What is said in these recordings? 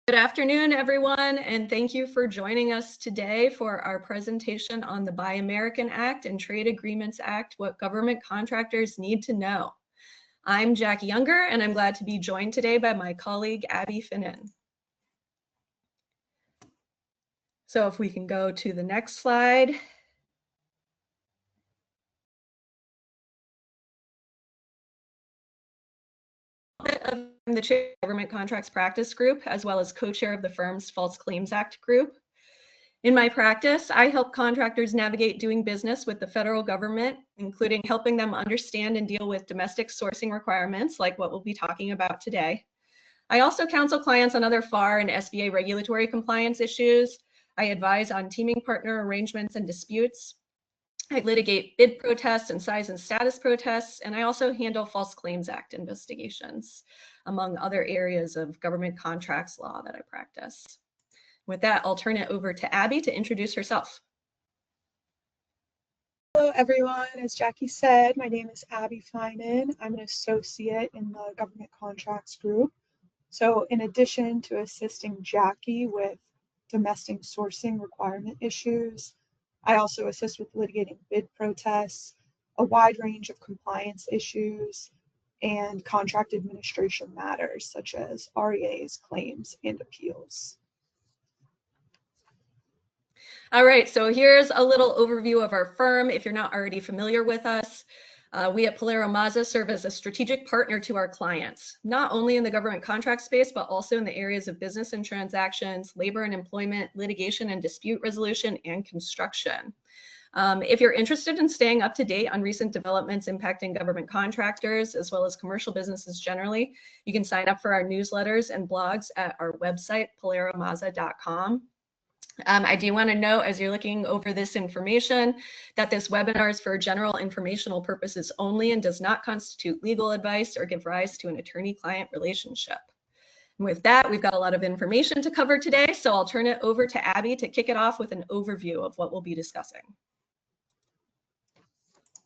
Good afternoon, everyone, and thank you for joining us today for our presentation on the Buy American Act and Trade Agreements Act, what government contractors need to know. I'm Jackie Unger, and I'm glad to be joined today by my colleague, Abby Finan. So if we can go to the next slide. I'm the chair of the Government Contracts Practice Group, as well as co-chair of the firm's False Claims Act group. In my practice, I help contractors navigate doing business with the federal government, including helping them understand and deal with domestic sourcing requirements, like what we'll be talking about today. I also counsel clients on other FAR and SBA regulatory compliance issues. I advise on teaming partner arrangements and disputes. I litigate bid protests and size and status protests, and I also handle False Claims Act investigations, among other areas of government contracts law that I practice. With that, I'll turn it over to Abby to introduce herself. Hello, everyone. As Jackie said, my name is Abby Finan. I'm an associate in the Government Contracts Group. So in addition to assisting Jackie with domestic sourcing requirement issues, I also assist with litigating bid protests, a wide range of compliance issues, and contract administration matters such as REAs, claims, and appeals. All right, so here's a little overview of our firm. If you're not already familiar with us, we at PilieroMazza serve as a strategic partner to our clients, not only in the government contract space, but also in the areas of business and transactions, labor and employment, litigation and dispute resolution, and construction. If you're interested in staying up to date on recent developments impacting government contractors, as well as commercial businesses generally, you can sign up for our newsletters and blogs at our website, PilieroMazza.com. I do want to note, as you're looking over this information, that this webinar is for general informational purposes only and does not constitute legal advice or give rise to an attorney-client relationship. And with that, we've got a lot of information to cover today, so I'll turn it over to Abby to kick it off with an overview of what we'll be discussing.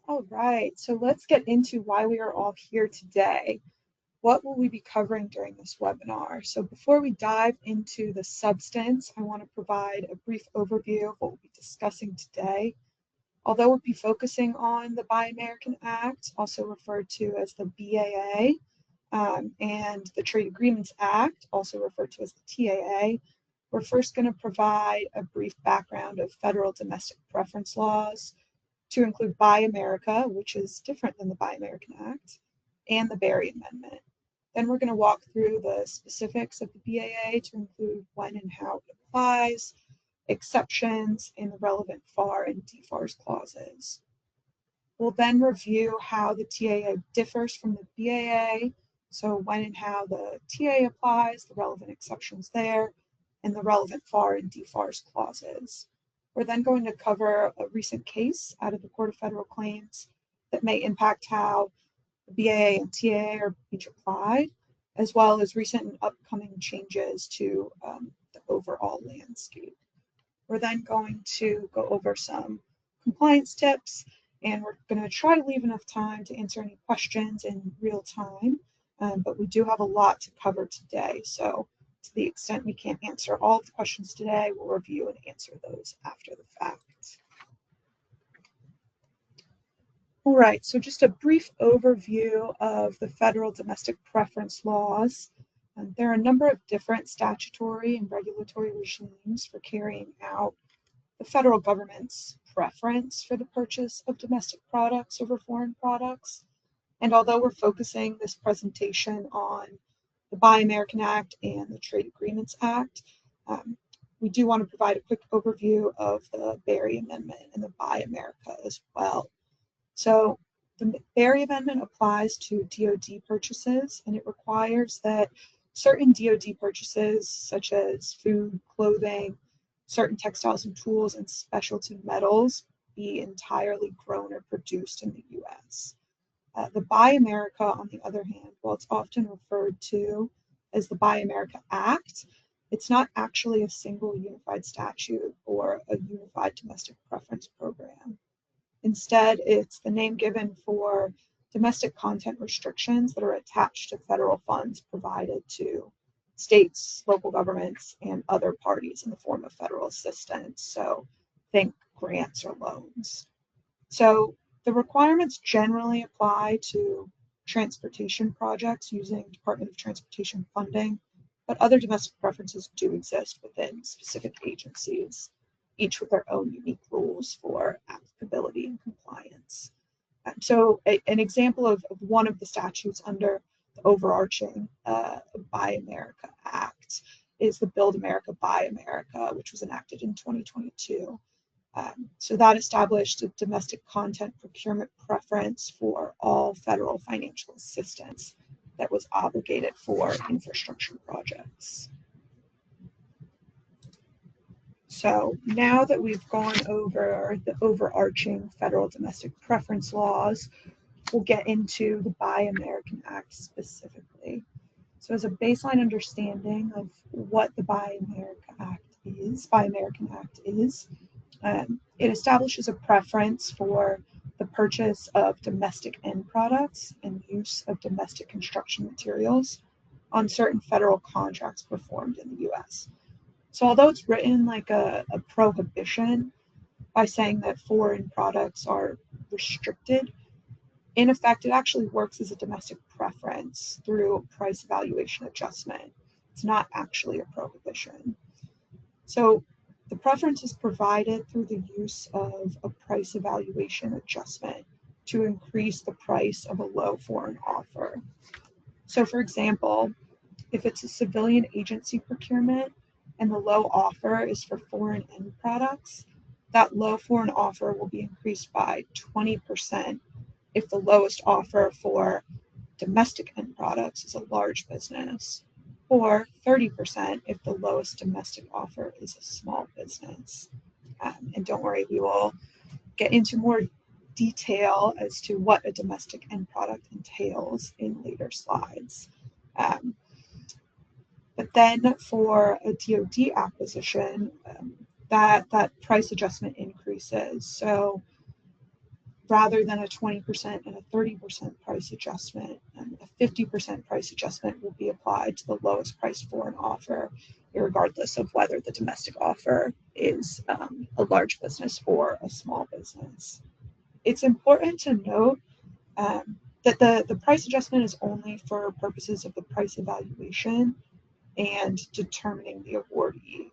All right, so let's get into why we are all here today. What will we be covering during this webinar? So before we dive into the substance, I want to provide a brief overview of what we'll be discussing today. Although we'll be focusing on the Buy American Act, also referred to as the BAA, and the Trade Agreements Act, also referred to as the TAA, we're first going to provide a brief background of federal domestic preference laws to include Buy America, which is different than the Buy American Act, and the Berry Amendment. Then we're going to walk through the specifics of the BAA to include when and how it applies, exceptions, and the relevant FAR and DFARS clauses. We'll then review how the TAA differs from the BAA, so when and how the TAA applies, the relevant exceptions there, and the relevant FAR and DFARS clauses. We're then going to cover a recent case out of the Court of Federal Claims that may impact how the BAA and TAA are being applied, as well as recent and upcoming changes to the overall landscape. We're then going to go over some compliance tips, and we're going to try to leave enough time to answer any questions in real time, but we do have a lot to cover today. So to the extent we can't answer all of the questions today, we'll review and answer those after the fact. All right, so just a brief overview of the federal domestic preference laws. There are a number of different statutory and regulatory regimes for carrying out the federal government's preference for the purchase of domestic products over foreign products. And although we're focusing this presentation on the Buy American Act and the Trade Agreements Act, we do want to provide a quick overview of the Berry Amendment and the Buy America as well. So the Berry Amendment applies to DoD purchases, and it requires that certain DoD purchases, such as food, clothing, certain textiles and tools, and specialty metals, be entirely grown or produced in the U.S. The Buy America, on the other hand, while it's often referred to as the Buy America Act, it's not actually a single unified statute or a unified domestic preference program. Instead, it's the name given for domestic content restrictions that are attached to federal funds provided to states, local governments, and other parties in the form of federal assistance. So think grants or loans. So the requirements generally apply to transportation projects using Department of Transportation funding, but other domestic preferences do exist within specific agencies, each with their own unique rules for applicability and compliance. So an example of one of the statutes under the overarching Buy America Act is the Build America, Buy America, which was enacted in 2022. So that established a domestic content procurement preference for all federal financial assistance that was obligated for infrastructure projects. So now that we've gone over the overarching federal domestic preference laws, we'll get into the Buy American Act specifically. So as a baseline understanding of what the Buy American Act is, it establishes a preference for the purchase of domestic end products and use of domestic construction materials on certain federal contracts performed in the U.S. So although it's written like a prohibition by saying that foreign products are restricted, in effect, it actually works as a domestic preference through a price evaluation adjustment. It's not actually a prohibition. So the preference is provided through the use of a price evaluation adjustment to increase the price of a low foreign offer. So for example, if it's a civilian agency procurement and the low offer is for foreign end products, that low foreign offer will be increased by 20% if the lowest offer for domestic end products is a large business, or 30% if the lowest domestic offer is a small business. And don't worry, we will get into more detail as to what a domestic end product entails in later slides. But then for a DoD acquisition, that price adjustment increases. So rather than a 20% and a 30% price adjustment, a 50% price adjustment will be applied to the lowest price foreign offer, regardless of whether the domestic offer is a large business or a small business. It's important to note that the price adjustment is only for purposes of the price evaluation and determining the awardee.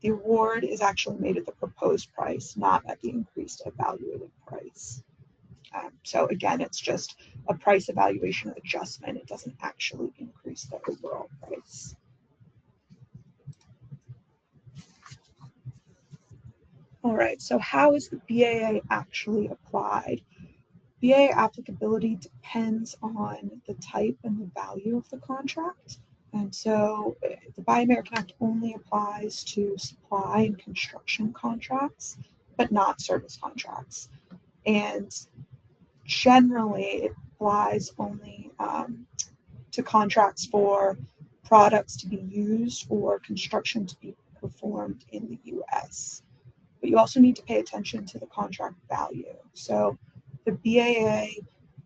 The award is actually made at the proposed price, not at the increased evaluated price. So again, it's just a price evaluation adjustment. It doesn't actually increase the overall price. All right, so how is the BAA actually applied? BAA applicability depends on the type and the value of the contract. And so the Buy American Act only applies to supply and construction contracts, but not service contracts. And generally, it applies only to contracts for products to be used or construction to be performed in the U.S. But you also need to pay attention to the contract value. So the BAA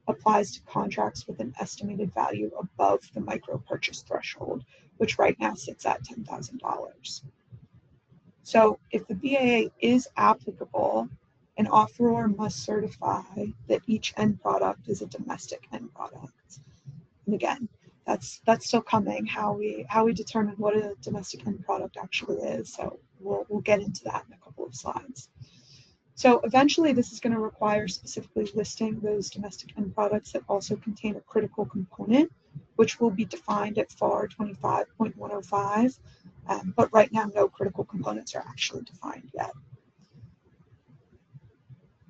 applies to contracts with an estimated value above the micro purchase threshold, which right now sits at $10,000. So if the BAA is applicable, an offeror must certify that each end product is a domestic end product. And again, that's still coming, how we determine what a domestic end product actually is. So we'll get into that in a couple of slides. So eventually this is going to require specifically listing those domestic end products that also contain a critical component, which will be defined at FAR 25.105. But right now, no critical components are actually defined yet.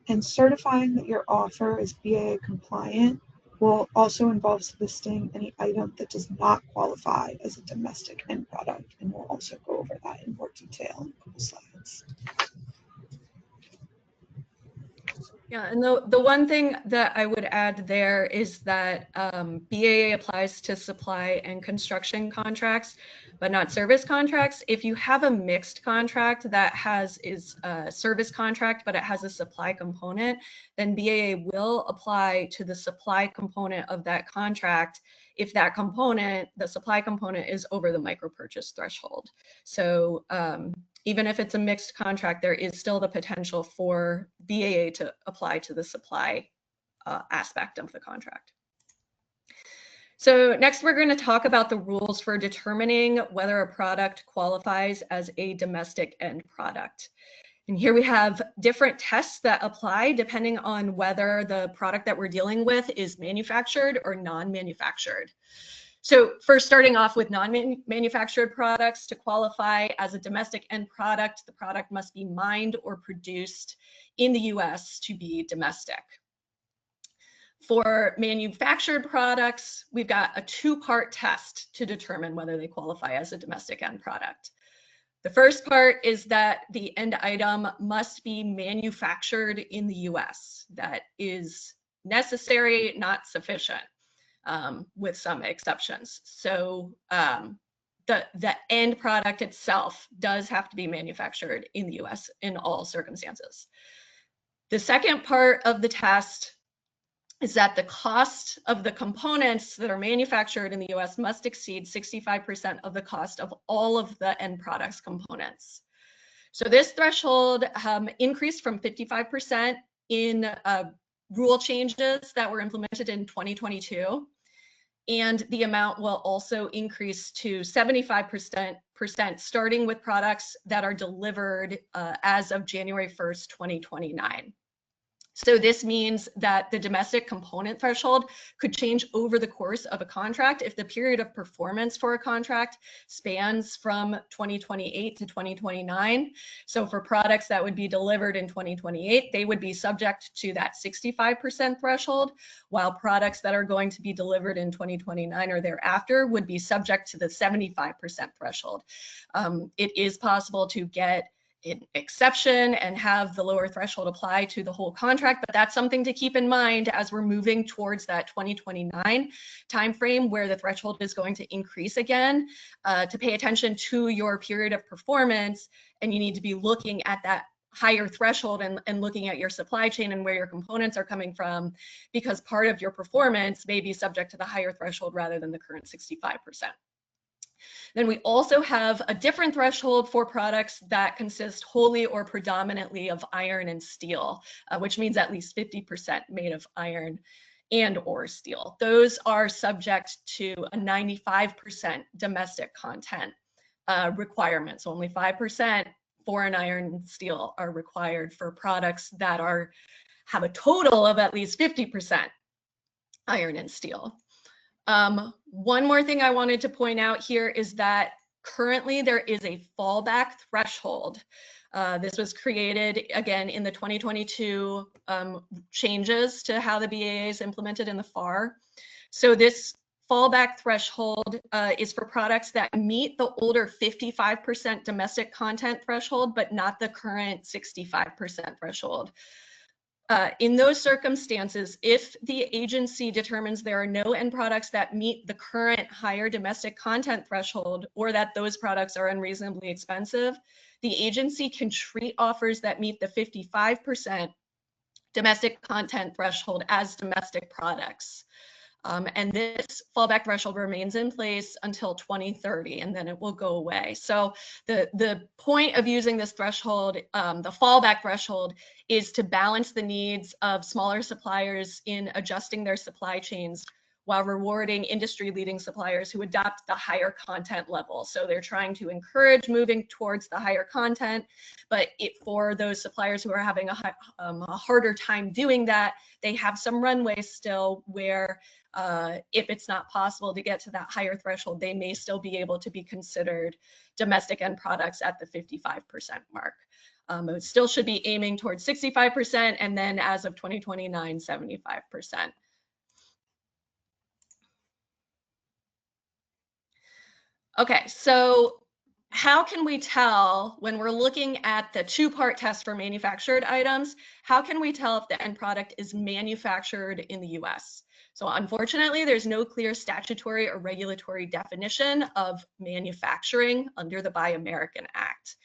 And certifying that your offer is BAA compliant will also involve listing any item that does not qualify as a domestic end product. And we'll also go over that in more detail in a couple slides. Yeah, and the one thing that I would add there is that BAA applies to supply and construction contracts, but not service contracts. If you have a mixed contract that is a service contract, but it has a supply component, then BAA will apply to the supply component of that contract if that component, the supply component, is over the micro-purchase threshold. So even if it's a mixed contract, there is still the potential for BAA to apply to the supply aspect of the contract. So next, we're going to talk about the rules for determining whether a product qualifies as a domestic end product. And here we have different tests that apply depending on whether the product that we're dealing with is manufactured or non-manufactured. So first, starting off with non-manufactured products, to qualify as a domestic end product, the product must be mined or produced in the US to be domestic. For manufactured products, we've got a two-part test to determine whether they qualify as a domestic end product. The first part is that the end item must be manufactured in the US. That is necessary, not sufficient, with some exceptions. So the end product itself does have to be manufactured in the US in all circumstances. The second part of the test is that the cost of the components that are manufactured in the US must exceed 65% of the cost of all of the end product's components. So this threshold increased from 55% in rule changes that were implemented in 2022. And the amount will also increase to 75% starting with products that are delivered as of January 1st, 2029. So this means that the domestic component threshold could change over the course of a contract if the period of performance for a contract spans from 2028 to 2029. So for products that would be delivered in 2028, they would be subject to that 65% threshold, while products that are going to be delivered in 2029 or thereafter would be subject to the 75% threshold. It is possible to get an exception and have the lower threshold apply to the whole contract, but that's something to keep in mind as we're moving towards that 2029 timeframe where the threshold is going to increase again, to pay attention to your period of performance, and you need to be looking at that higher threshold and looking at your supply chain and where your components are coming from, because part of your performance may be subject to the higher threshold rather than the current 65%. Then we also have a different threshold for products that consist wholly or predominantly of iron and steel, which means at least 50% made of iron and or steel. Those are subject to a 95% domestic content requirement. So only 5% foreign iron and steel are required for products that have a total of at least 50% iron and steel. One more thing I wanted to point out here is that currently there is a fallback threshold. This was created again in the 2022 changes to how the BAA is implemented in the FAR. So this fallback threshold is for products that meet the older 55% domestic content threshold, but not the current 65% threshold. In those circumstances, if the agency determines there are no end products that meet the current higher domestic content threshold, or that those products are unreasonably expensive, the agency can treat offers that meet the 55% domestic content threshold as domestic products. And this fallback threshold remains in place until 2030, and then it will go away. So the point of using this threshold, the fallback threshold, is to balance the needs of smaller suppliers in adjusting their supply chains while rewarding industry-leading suppliers who adopt the higher content level. So they're trying to encourage moving towards the higher content, but for those suppliers who are having a harder time doing that, they have some runway still where if it's not possible to get to that higher threshold, they may still be able to be considered domestic end products at the 55% mark. It still should be aiming towards 65%, and then as of 2029, 75%. Okay, so how can we tell when we're looking at the two-part test for manufactured items, how can we tell if the end product is manufactured in the US? So unfortunately, there's no clear statutory or regulatory definition of manufacturing under the Buy American Act.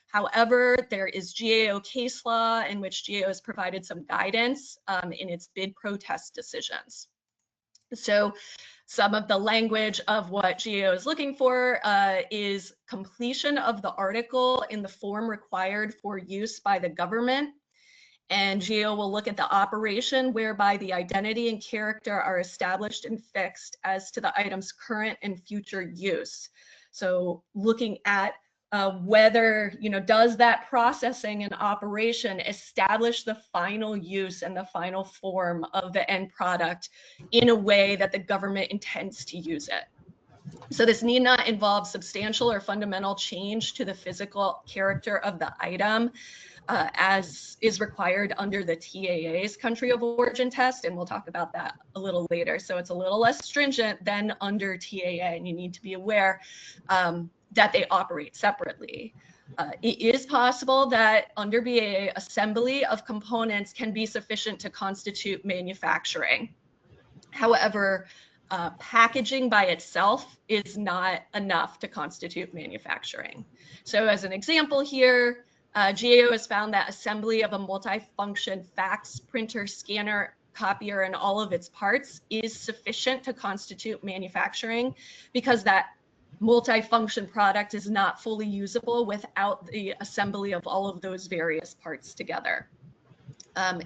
However, there is GAO case law in which GAO has provided some guidance in its bid protest decisions. So Some of the language of what GAO is looking for is completion of the article in the form required for use by the government. And GAO will look at the operation whereby the identity and character are established and fixed as to the item's current and future use. So looking at whether, does that processing and operation establish the final use and the final form of the end product in a way that the government intends to use it. So this need not involve substantial or fundamental change to the physical character of the item, as is required under the TAA's country of origin test, and we'll talk about that a little later. So it's a little less stringent than under TAA, and you need to be aware that they operate separately. It is possible that under BAA, assembly of components can be sufficient to constitute manufacturing. However, packaging by itself is not enough to constitute manufacturing. So as an example here, GAO has found that assembly of a multifunction fax printer, scanner, copier, and all of its parts is sufficient to constitute manufacturing, because that multifunction product is not fully usable without the assembly of all of those various parts together.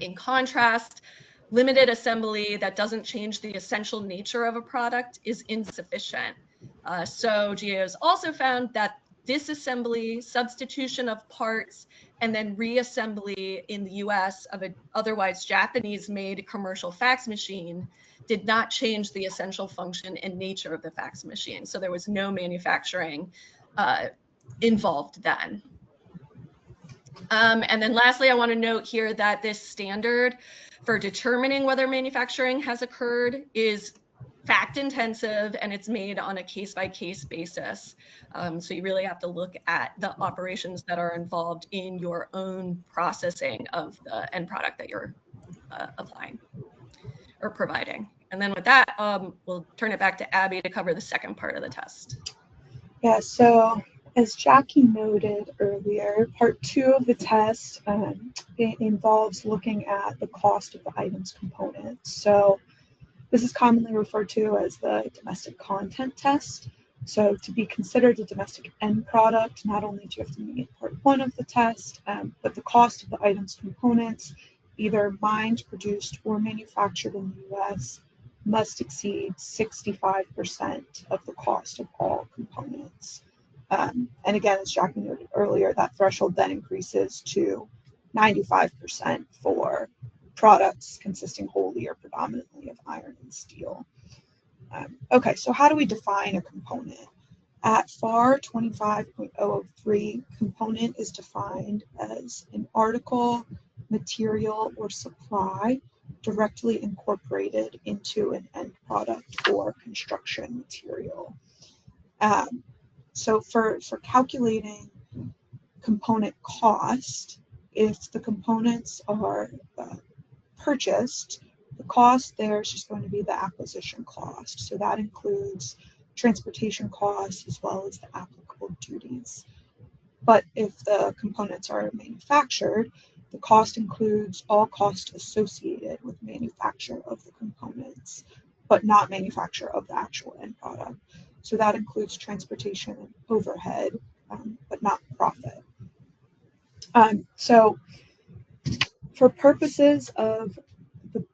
In contrast, limited assembly that doesn't change the essential nature of a product is insufficient. So GAO has also found that disassembly, substitution of parts, and then reassembly in the US of an otherwise Japanese-made commercial fax machine did not change the essential function and nature of the fax machine. So there was no manufacturing involved then. And then lastly, I want to note here that this standard for determining whether manufacturing has occurred is fact intensive, and it's made on a case-by-case basis. So you really have to look at the operations that are involved in your own processing of the end product that you're applying or providing. And then with that, we'll turn it back to Abby to cover the second part of the test. Yeah, so as Jackie noted earlier, part 2 of the test it involves looking at the cost of the item's components. So this is commonly referred to as the domestic content test. So to be considered a domestic end product, not only do you have to meet part 1 of the test, but the cost of the item's components, either mined, produced, or manufactured in the US, must exceed 65% of the cost of all components. And again, as Jackie noted earlier, that threshold then increases to 95% for products consisting wholly or predominantly of iron and steel. Okay, so how do we define a component? At FAR 25.003, component is defined as an article, material, or supply directly incorporated into an end product or construction material. So for calculating component cost, if the components are purchased, the cost there is just going to be the acquisition cost. So that includes transportation costs as well as the applicable duties. But if the components are manufactured, the cost includes all costs associated with manufacture of the components, but not manufacture of the actual end product. So that includes transportation and overhead, but not profit. So for purposes of the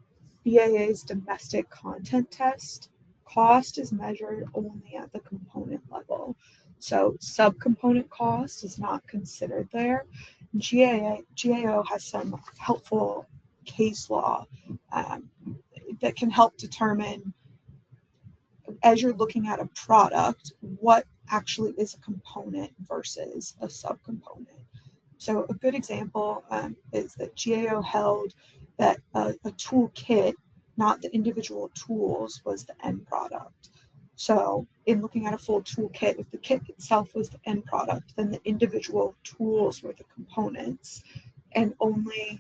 BAA's domestic content test, cost is measured only at the component level. So subcomponent cost is not considered there. GAO has some helpful case law that can help determine, as you're looking at a product, what actually is a component versus a subcomponent. So a good example is that GAO held that a tool kit, not the individual tools, was the end product. So in looking at a full tool kit, if the kit itself was the end product, then the individual tools were the components, and only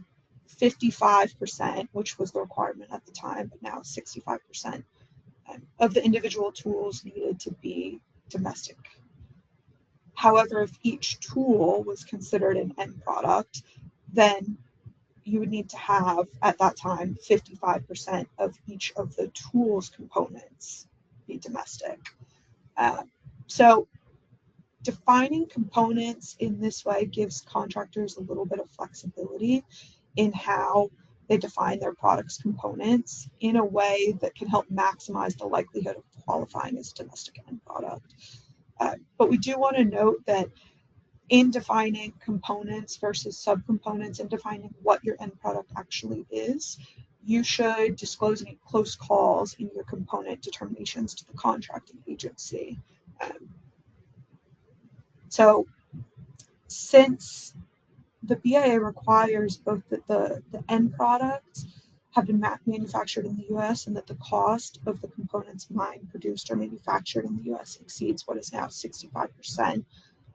55%, which was the requirement at the time, but now 65%, of the individual tools needed to be domestic. However, if each tool was considered an end product, then you would need to have, at that time, 55% of each of the tool's components be domestic. So defining components in this way gives contractors a little bit of flexibility in how they define their product's components in a way that can help maximize the likelihood of qualifying as a domestic end product. But we do want to note that in defining components versus subcomponents and defining what your end product actually is, you should disclose any close calls in your component determinations to the contracting agency. So since the BAA requires both that the end products have been manufactured in the US and that the cost of the components mined, produced, or manufactured in the US exceeds what is now 65%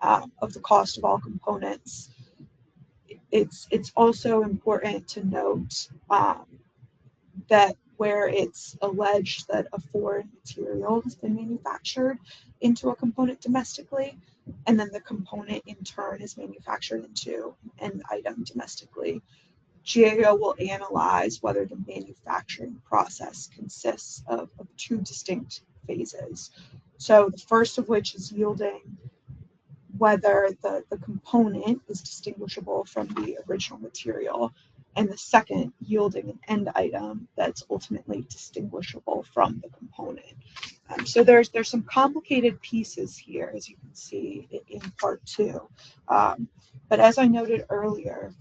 of the cost of all components, it's also important to note that where it's alleged that a foreign material has been manufactured into a component domestically, and then the component in turn is manufactured into an item domestically, GAO will analyze whether the manufacturing process consists of two distinct phases. So the first of which is yielding whether the component is distinguishable from the original material, and the second yielding an end item that's ultimately distinguishable from the component. So there's some complicated pieces here, as you can see in part 2. But as I noted earlier,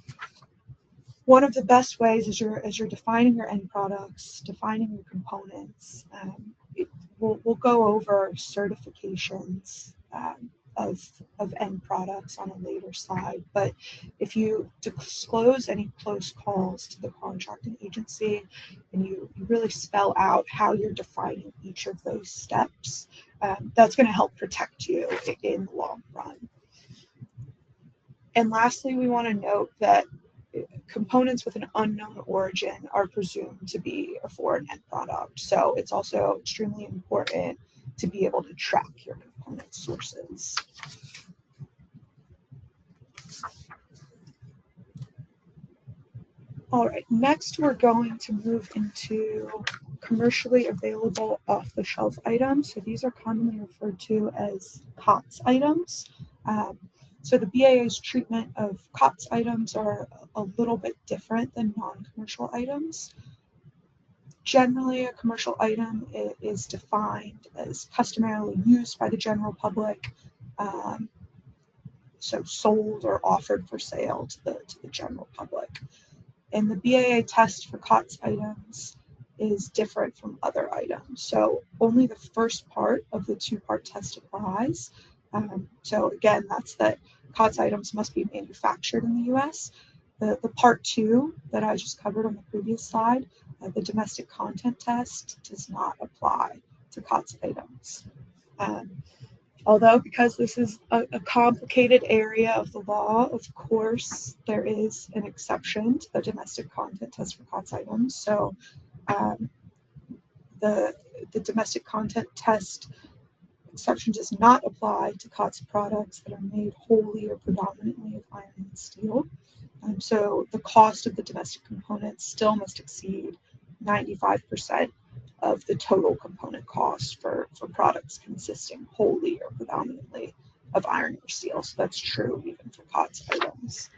one of the best ways as you're defining your end products, defining your components, we'll go over certifications of end products on a later slide. But if you disclose any close calls to the contracting agency and you really spell out how you're defining each of those steps, that's going to help protect you in the long run. And lastly, we want to note that components with an unknown origin are presumed to be a foreign end product. So it's also extremely important to be able to track your component sources. All right, next we're going to move into commercially available off-the-shelf items. So these are commonly referred to as COTS items. So the BAA's treatment of COTS items are a little bit different than non-commercial items. Generally, a commercial item is defined as customarily used by the general public, so sold or offered for sale to the general public. And the BAA test for COTS items is different from other items. So only the first part of the two-part test applies. So again, that's that COTS items must be manufactured in the US. The part 2 that I just covered on the previous slide, the domestic content test, does not apply to COTS items. Although, because this is a complicated area of the law, of course, there is an exception to the domestic content test for COTS items. So the domestic content test exception does not apply to COTS products that are made wholly or predominantly of iron and steel. So the cost of the domestic components still must exceed 95% of the total component cost for products consisting wholly or predominantly of iron or steel. So that's true even for COTS items.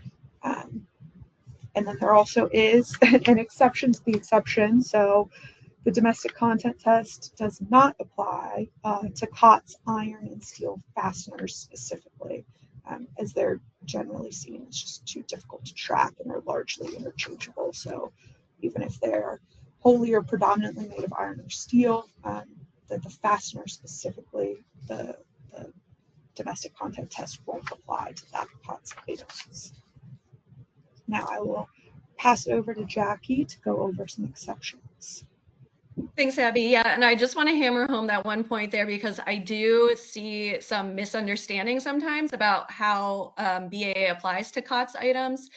And then there also is an exception to the exception. So the domestic content test does not apply to COTS iron and steel fasteners specifically, as they're generally seen as just too difficult to track and are largely interchangeable. So even if they're wholly or predominantly made of iron or steel, the fastener specifically, the domestic content test won't apply to that COTS items. Now I will pass it over to Jackie to go over some exceptions. Thanks, Abby. Yeah, and I just want to hammer home that one point there because I do see some misunderstanding sometimes about how BAA applies to COTS items.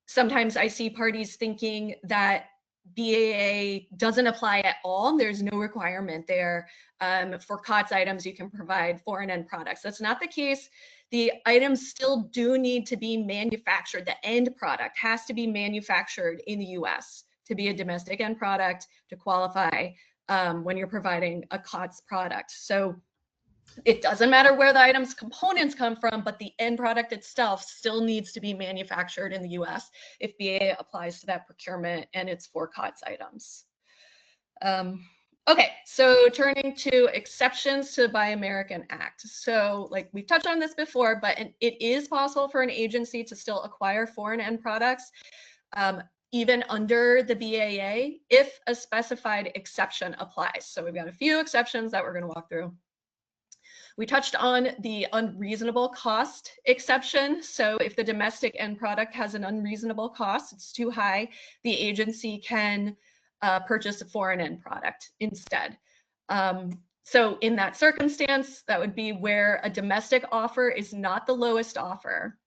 Sometimes I see parties thinking that BAA doesn't apply at all. There's no requirement there. For COTS items, you can provide foreign end products. That's not the case. The items still do need to be manufactured. The end product has to be manufactured in the US to be a domestic end product to qualify when you're providing a COTS product. So it doesn't matter where the item's components come from, but the end product itself still needs to be manufactured in the US if BAA applies to that procurement and it's for COTS items. Okay, so turning to exceptions to the Buy American Act. So like we've touched on this before, but it is possible for an agency to still acquire foreign end products, even under the BAA, if a specified exception applies. So we've got a few exceptions that we're going to walk through. We touched on the unreasonable cost exception. So if the domestic end product has an unreasonable cost, it's too high, the agency can purchase a foreign end product instead. So in that circumstance, that would be where a domestic offer is not the lowest offer.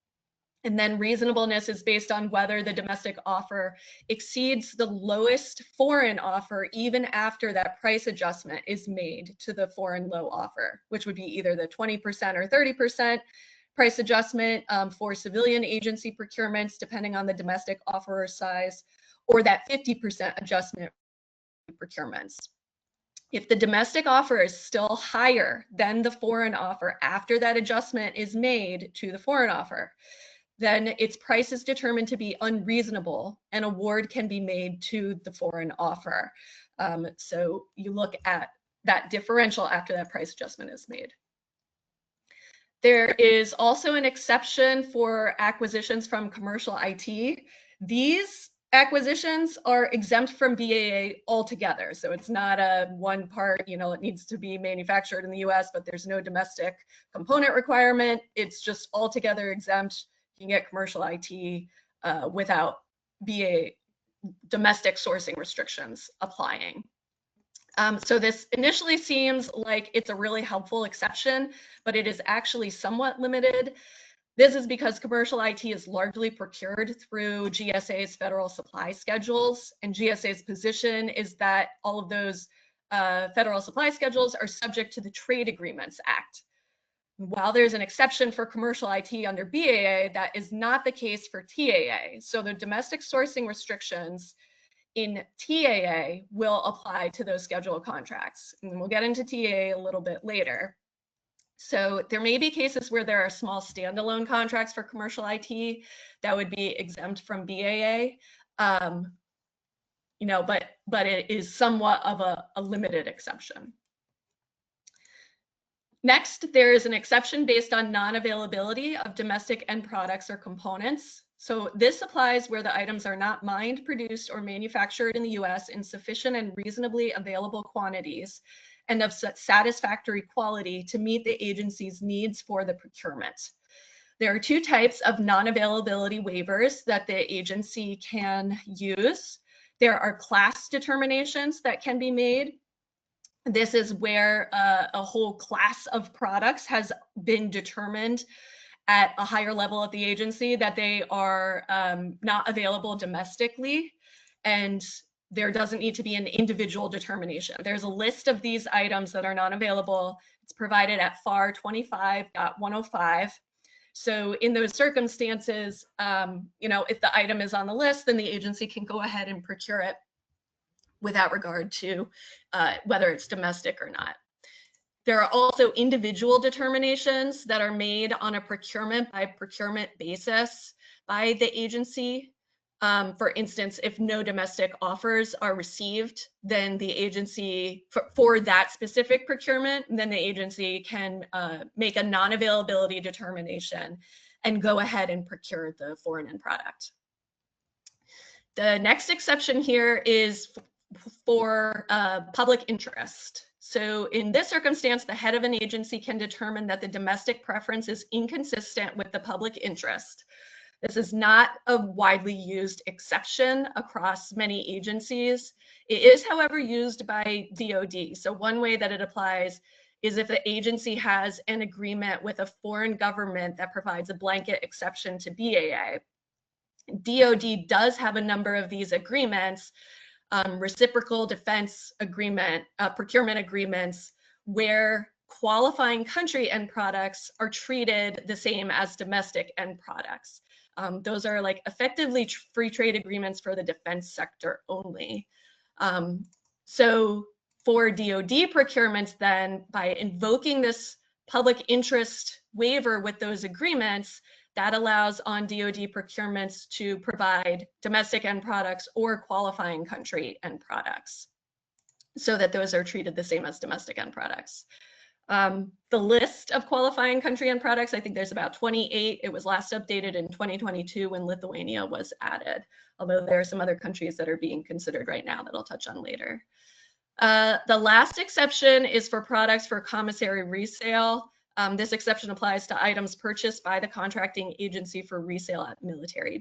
And then reasonableness is based on whether the domestic offer exceeds the lowest foreign offer even after that price adjustment is made to the foreign low offer, which would be either the 20% or 30% price adjustment for civilian agency procurements, depending on the domestic offerer size, or that 50% adjustment procurements. If the domestic offer is still higher than the foreign offer after that adjustment is made to the foreign offer, then its price is determined to be unreasonable and award can be made to the foreign offer. So you look at that differential after that price adjustment is made. There is also an exception for acquisitions from commercial IT. These acquisitions are exempt from BAA altogether. So it's not a one part, it needs to be manufactured in the US, but there's no domestic component requirement. It's just altogether exempt. You can get commercial IT without BAA domestic sourcing restrictions applying. So this initially seems like it's a really helpful exception, but it is actually somewhat limited. This is because commercial IT is largely procured through GSA's federal supply schedules, and GSA's position is that all of those federal supply schedules are subject to the Trade Agreements Act. While there's an exception for commercial IT under BAA, that is not the case for TAA. So the domestic sourcing restrictions in TAA will apply to those scheduled contracts. And we'll get into TAA a little bit later. So there may be cases where there are small standalone contracts for commercial IT that would be exempt from BAA, but it is somewhat of a limited exception. Next, there is an exception based on non-availability of domestic end products or components. So this applies where the items are not mined, produced, or manufactured in the US in sufficient and reasonably available quantities and of satisfactory quality to meet the agency's needs for the procurement. There are two types of non-availability waivers that the agency can use. There are class determinations that can be made. This is where a whole class of products has been determined at a higher level at the agency that they are not available domestically, and there doesn't need to be an individual determination. There's a list of these items that are not available. It's provided at FAR 25.105. So in those circumstances, if the item is on the list, then the agency can go ahead and procure it without regard to whether it's domestic or not. There are also individual determinations that are made on a procurement by procurement basis by the agency. For instance, if no domestic offers are received, then the agency, for that specific procurement, then the agency can make a non-availability determination and go ahead and procure the foreign end product. The next exception here is for public interest. So in this circumstance, the head of an agency can determine that the domestic preference is inconsistent with the public interest. This is not a widely used exception across many agencies. It is, however, used by DoD. So one way that it applies is if the agency has an agreement with a foreign government that provides a blanket exception to BAA. DoD does have a number of these agreements, reciprocal defense agreement, procurement agreements, where qualifying country end products are treated the same as domestic end products. Those are like effectively free trade agreements for the defense sector only. So For DoD procurements, then, by invoking this public interest waiver with those agreements, that allows on DoD procurements to provide domestic end products or qualifying country end products, so that those are treated the same as domestic end products. The list of qualifying country end products, I think there's about 28. It was last updated in 2022 when Lithuania was added, although there are some other countries that are being considered right now that I'll touch on later. The last exception is for products for commissary resale. This exception applies to items purchased by the contracting agency for resale at military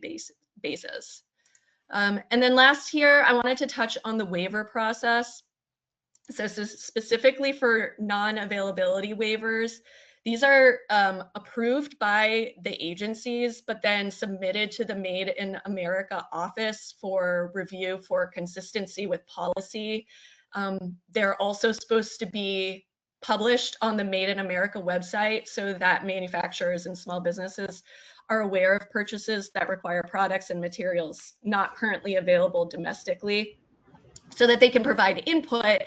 bases. And then last here, I wanted to touch on the waiver process. So specifically for non-availability waivers, these are approved by the agencies, but then submitted to the Made in America office for review for consistency with policy. They're also supposed to be published on the Made in America website so that manufacturers and small businesses are aware of purchases that require products and materials not currently available domestically, so that they can provide input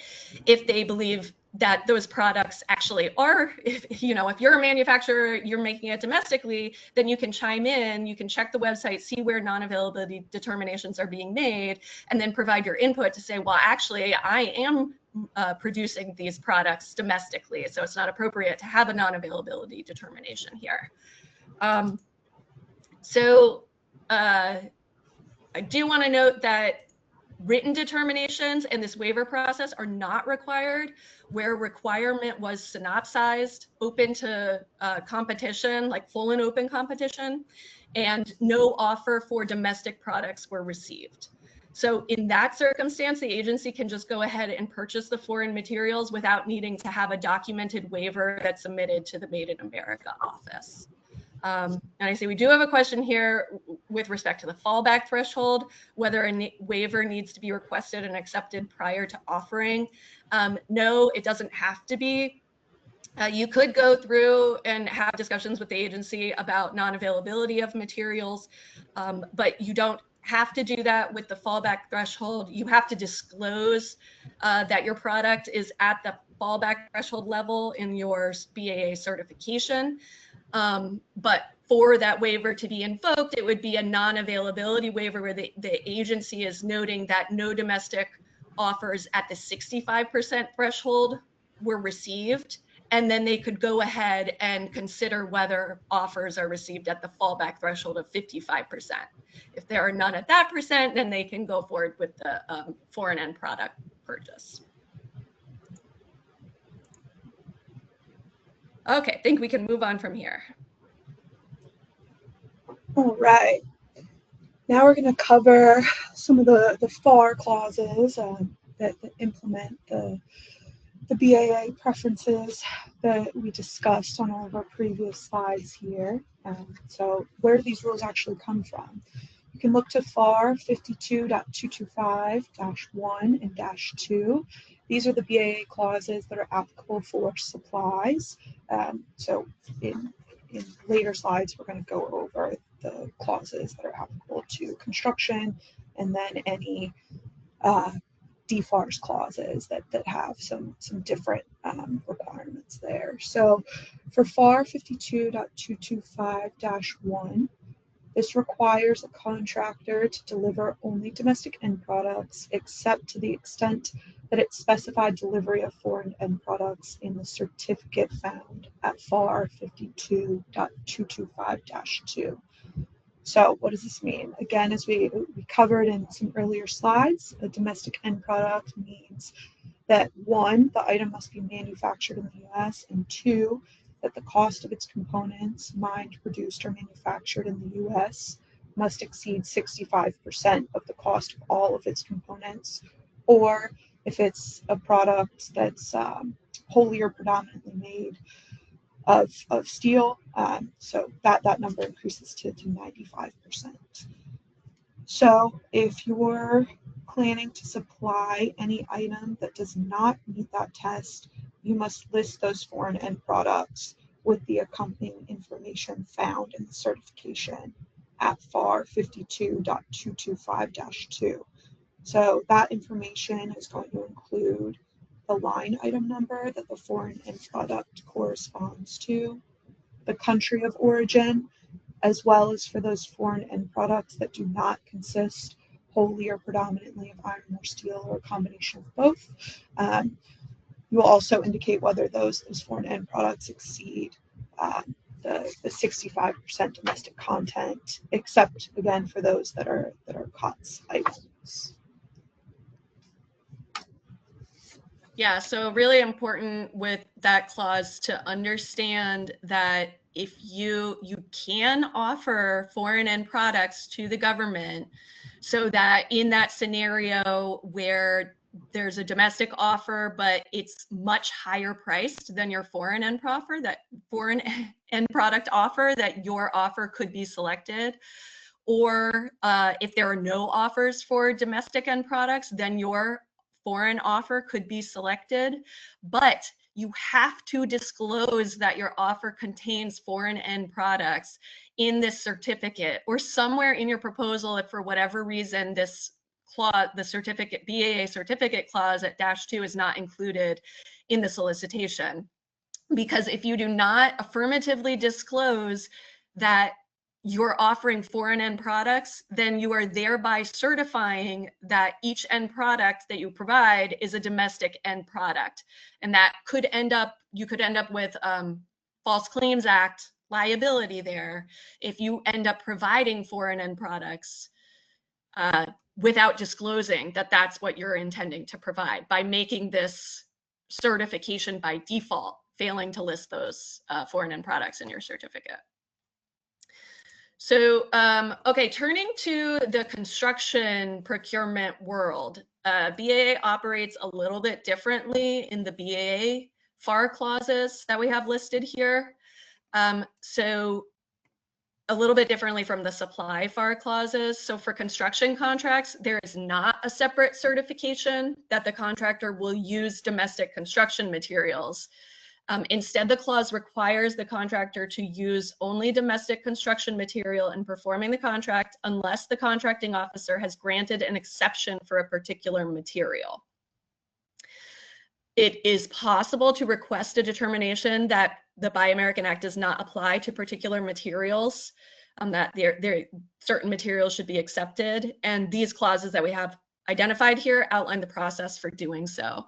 if they believe that those products actually are, if you're a manufacturer, you're making it domestically, then you can chime in, you can check the website, see where non-availability determinations are being made, and then provide your input to say, well, actually, I am producing these products domestically, so it's not appropriate to have a non-availability determination here. I do want to note that written determinations in this waiver process are not required where requirement was synopsized, open to competition, like full and open competition, and no offer for domestic products were received. So in that circumstance, the agency can just go ahead and purchase the foreign materials without needing to have a documented waiver that's submitted to the Made in America office. And I say we do have a question here with respect to the fallback threshold, whether a waiver needs to be requested and accepted prior to offering. No, it doesn't have to be. You could go through and have discussions with the agency about non-availability of materials, but you don't have to do that with the fallback threshold. You have to disclose that your product is at the fallback threshold level in your BAA certification. But for that waiver to be invoked, it would be a non-availability waiver where the agency is noting that no domestic offers at the 65% threshold were received, and then they could go ahead and consider whether offers are received at the fallback threshold of 55%. If there are none at that percent, then they can go forward with the foreign end product purchase. Okay, I think we can move on from here. All right. Now we're going to cover some of the FAR clauses that implement the BAA preferences that we discussed on all of our previous slides here. So where do these rules actually come from? You can look to FAR 52.225-1 and -2. These are the BAA clauses that are applicable for supplies. So in later slides, we're going to go over the clauses that are applicable to construction, and then any DFARS clauses that have some different requirements there. So for FAR 52.225-1, this requires a contractor to deliver only domestic end products, except to the extent that it specified delivery of foreign end products in the certificate found at FAR 52.225-2. So what does this mean? Again, as we covered in some earlier slides, a domestic end product means that 1, the item must be manufactured in the US, and 2, that the cost of its components, mined, produced, or manufactured in the US must exceed 65% of the cost of all of its components, or if it's a product that's wholly or predominantly made of steel, so that number increases to 95%. So if you're planning to supply any item that does not meet that test, you must list those foreign end products with the accompanying information found in the certification at FAR 52.225-2. So that information is going to include the line item number that the foreign end product corresponds to, the country of origin, as well as for those foreign end products that do not consist wholly or predominantly of iron or steel or a combination of both. You will also indicate whether those foreign end products exceed the 65% domestic content, except again for those that are COTS items. Yeah, so really important with that clause to understand that if you can offer foreign end products to the government, so that in that scenario where there's a domestic offer, but it's much higher priced than your foreign end offer, that foreign end product offer, that your offer could be selected. Or if there are no offers for domestic end products, then your foreign offer could be selected. But you have to disclose that your offer contains foreign end products in this certificate or somewhere in your proposal if for whatever reason this clause, the certificate, BAA certificate clause at -2 is not included in the solicitation. Because if you do not affirmatively disclose that you're offering foreign end products, then you are thereby certifying that each end product that you provide is a domestic end product. And that could end up, you could end up with False Claims Act liability there if you end up providing foreign end products without disclosing that that's what you're intending to provide, by making this certification by default, failing to list those foreign end products in your certificate. So, okay, turning to the construction procurement world, BAA operates a little bit differently in the BAA FAR clauses that we have listed here. So a little bit differently from the supply FAR clauses. So for construction contracts, there is not a separate certification that the contractor will use domestic construction materials. Instead, the clause requires the contractor to use only domestic construction material in performing the contract unless the contracting officer has granted an exception for a particular material. It is possible to request a determination that the Buy American Act does not apply to particular materials, that certain materials should be accepted. And these clauses that we have identified here outline the process for doing so.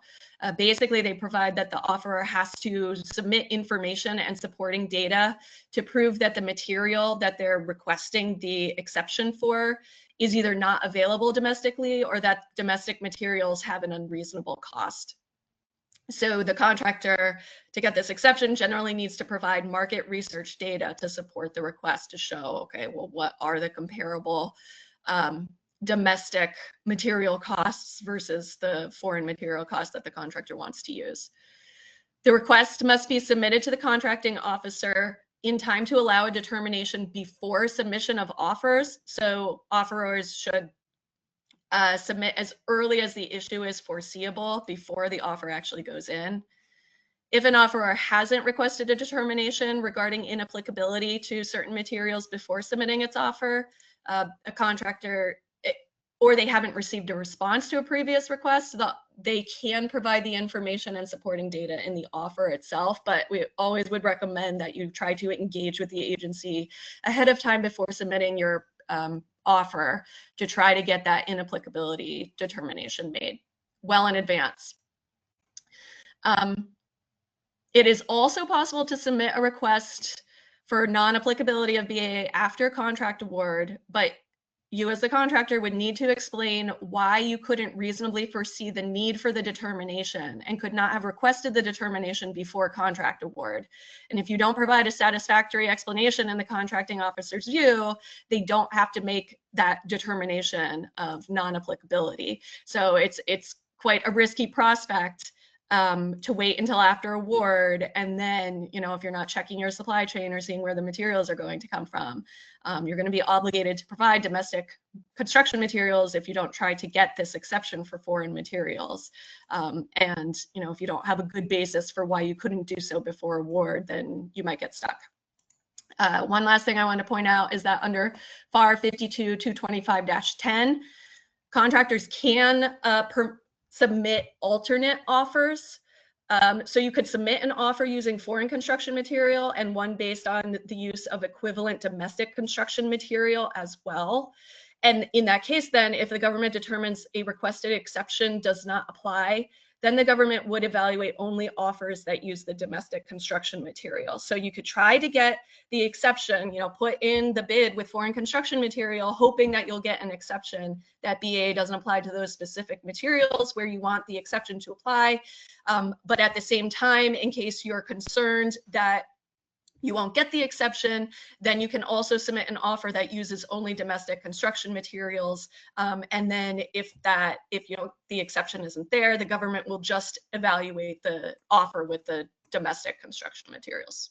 Basically, they provide that the offeror has to submit information and supporting data to prove that the material that they're requesting the exception for is either not available domestically or that domestic materials have an unreasonable cost. So the contractor, to get this exception, generally needs to provide market research data to support the request to show, okay, well, what are the comparable domestic material costs versus the foreign material costs that the contractor wants to use. The request must be submitted to the contracting officer in time to allow a determination before submission of offers. So offerors should submit as early as the issue is foreseeable before the offer actually goes in. If an offeror hasn't requested a determination regarding inapplicability to certain materials before submitting its offer, a contractor, or they haven't received a response to a previous request, they can provide the information and supporting data in the offer itself, but we always would recommend that you try to engage with the agency ahead of time before submitting your offer to try to get that inapplicability determination made well in advance. It is also possible to submit a request for non-applicability of BAA after contract award, but you as the contractor would need to explain why you couldn't reasonably foresee the need for the determination and could not have requested the determination before contract award. And if you don't provide a satisfactory explanation in the contracting officer's view, they don't have to make that determination of non-applicability. So it's quite a risky prospect to wait until after award, and then, you know, if you're not checking your supply chain or seeing where the materials are going to come from, you're going to be obligated to provide domestic construction materials if you don't try to get this exception for foreign materials. And, you know, if you don't have a good basis for why you couldn't do so before award, then you might get stuck. One last thing I want to point out is that under FAR 52-225-10, contractors can submit alternate offers. So you could submit an offer using foreign construction material and one based on the use of equivalent domestic construction material as well. And in that case, then, if the government determines a requested exception does not apply, then the government would evaluate only offers that use the domestic construction material. So you could try to get the exception, put in the bid with foreign construction material, hoping that you'll get an exception that BAA doesn't apply to those specific materials where you want the exception to apply. But at the same time, in case you're concerned that you won't get the exception, then you can also submit an offer that uses only domestic construction materials. And then if the exception isn't there, the government will just evaluate the offer with the domestic construction materials.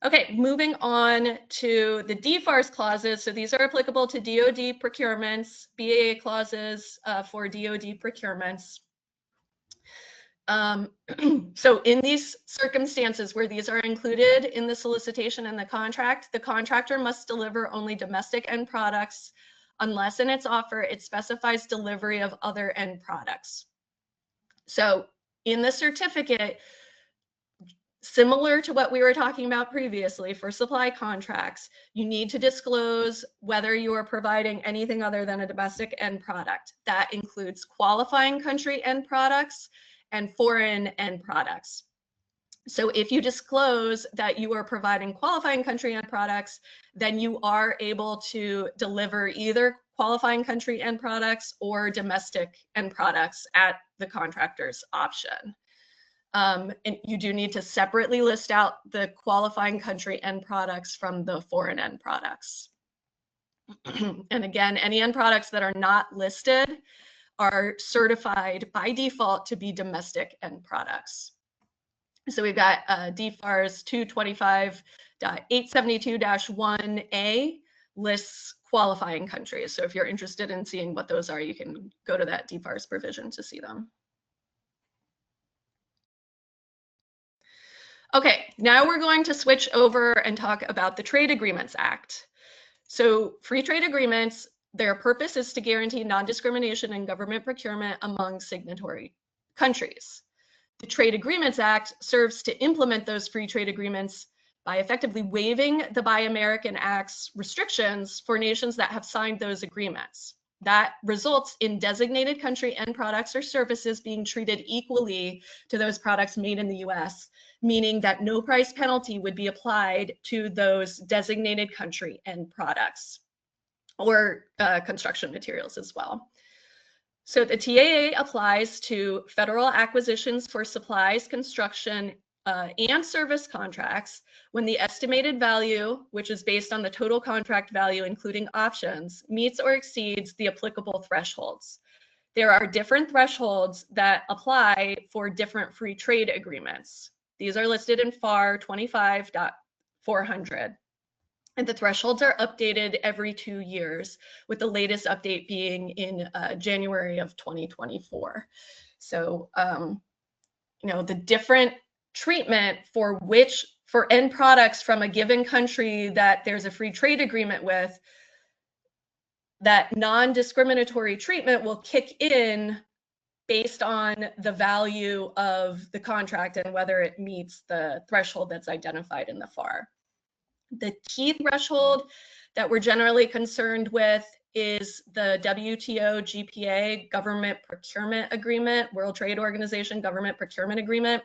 Okay, moving on to the DFARS clauses. So these are applicable to DoD procurements, BAA clauses for DoD procurements. So in these circumstances where these are included in the solicitation and the contract, the contractor must deliver only domestic end products unless in its offer it specifies delivery of other end products. So in the certificate, similar to what we were talking about previously for supply contracts, you need to disclose whether you are providing anything other than a domestic end product. That includes qualifying country end products and foreign end products. So if you disclose that you are providing qualifying country end products, then you are able to deliver either qualifying country end products or domestic end products at the contractor's option. And you do need to separately list out the qualifying country end products from the foreign end products. And again, any end products that are not listed are certified by default to be domestic end products. So we've got DFARS 225.872-1A lists qualifying countries. So if you're interested in seeing what those are, you can go to that DFARS provision to see them. Okay, now we're going to switch over and talk about the Trade Agreements Act. So free trade agreements, their purpose is to guarantee non-discrimination in government procurement among signatory countries. The Trade Agreements Act serves to implement those free trade agreements by effectively waiving the Buy American Act's restrictions for nations that have signed those agreements. That results in designated country end products or services being treated equally to those products made in the US, meaning that no price penalty would be applied to those designated country end products or construction materials as well. So the TAA applies to federal acquisitions for supplies, construction, and service contracts when the estimated value, which is based on the total contract value, including options, meets or exceeds the applicable thresholds. There are different thresholds that apply for different free trade agreements. These are listed in FAR 25.400. And the thresholds are updated every 2 years, with the latest update being in January of 2024. So, the different treatment for end products from a given country that there's a free trade agreement with, that non-discriminatory treatment will kick in based on the value of the contract and whether it meets the threshold that's identified in the FAR. The key threshold that we're generally concerned with is the WTO GPA Government Procurement Agreement, World Trade Organization Government Procurement Agreement.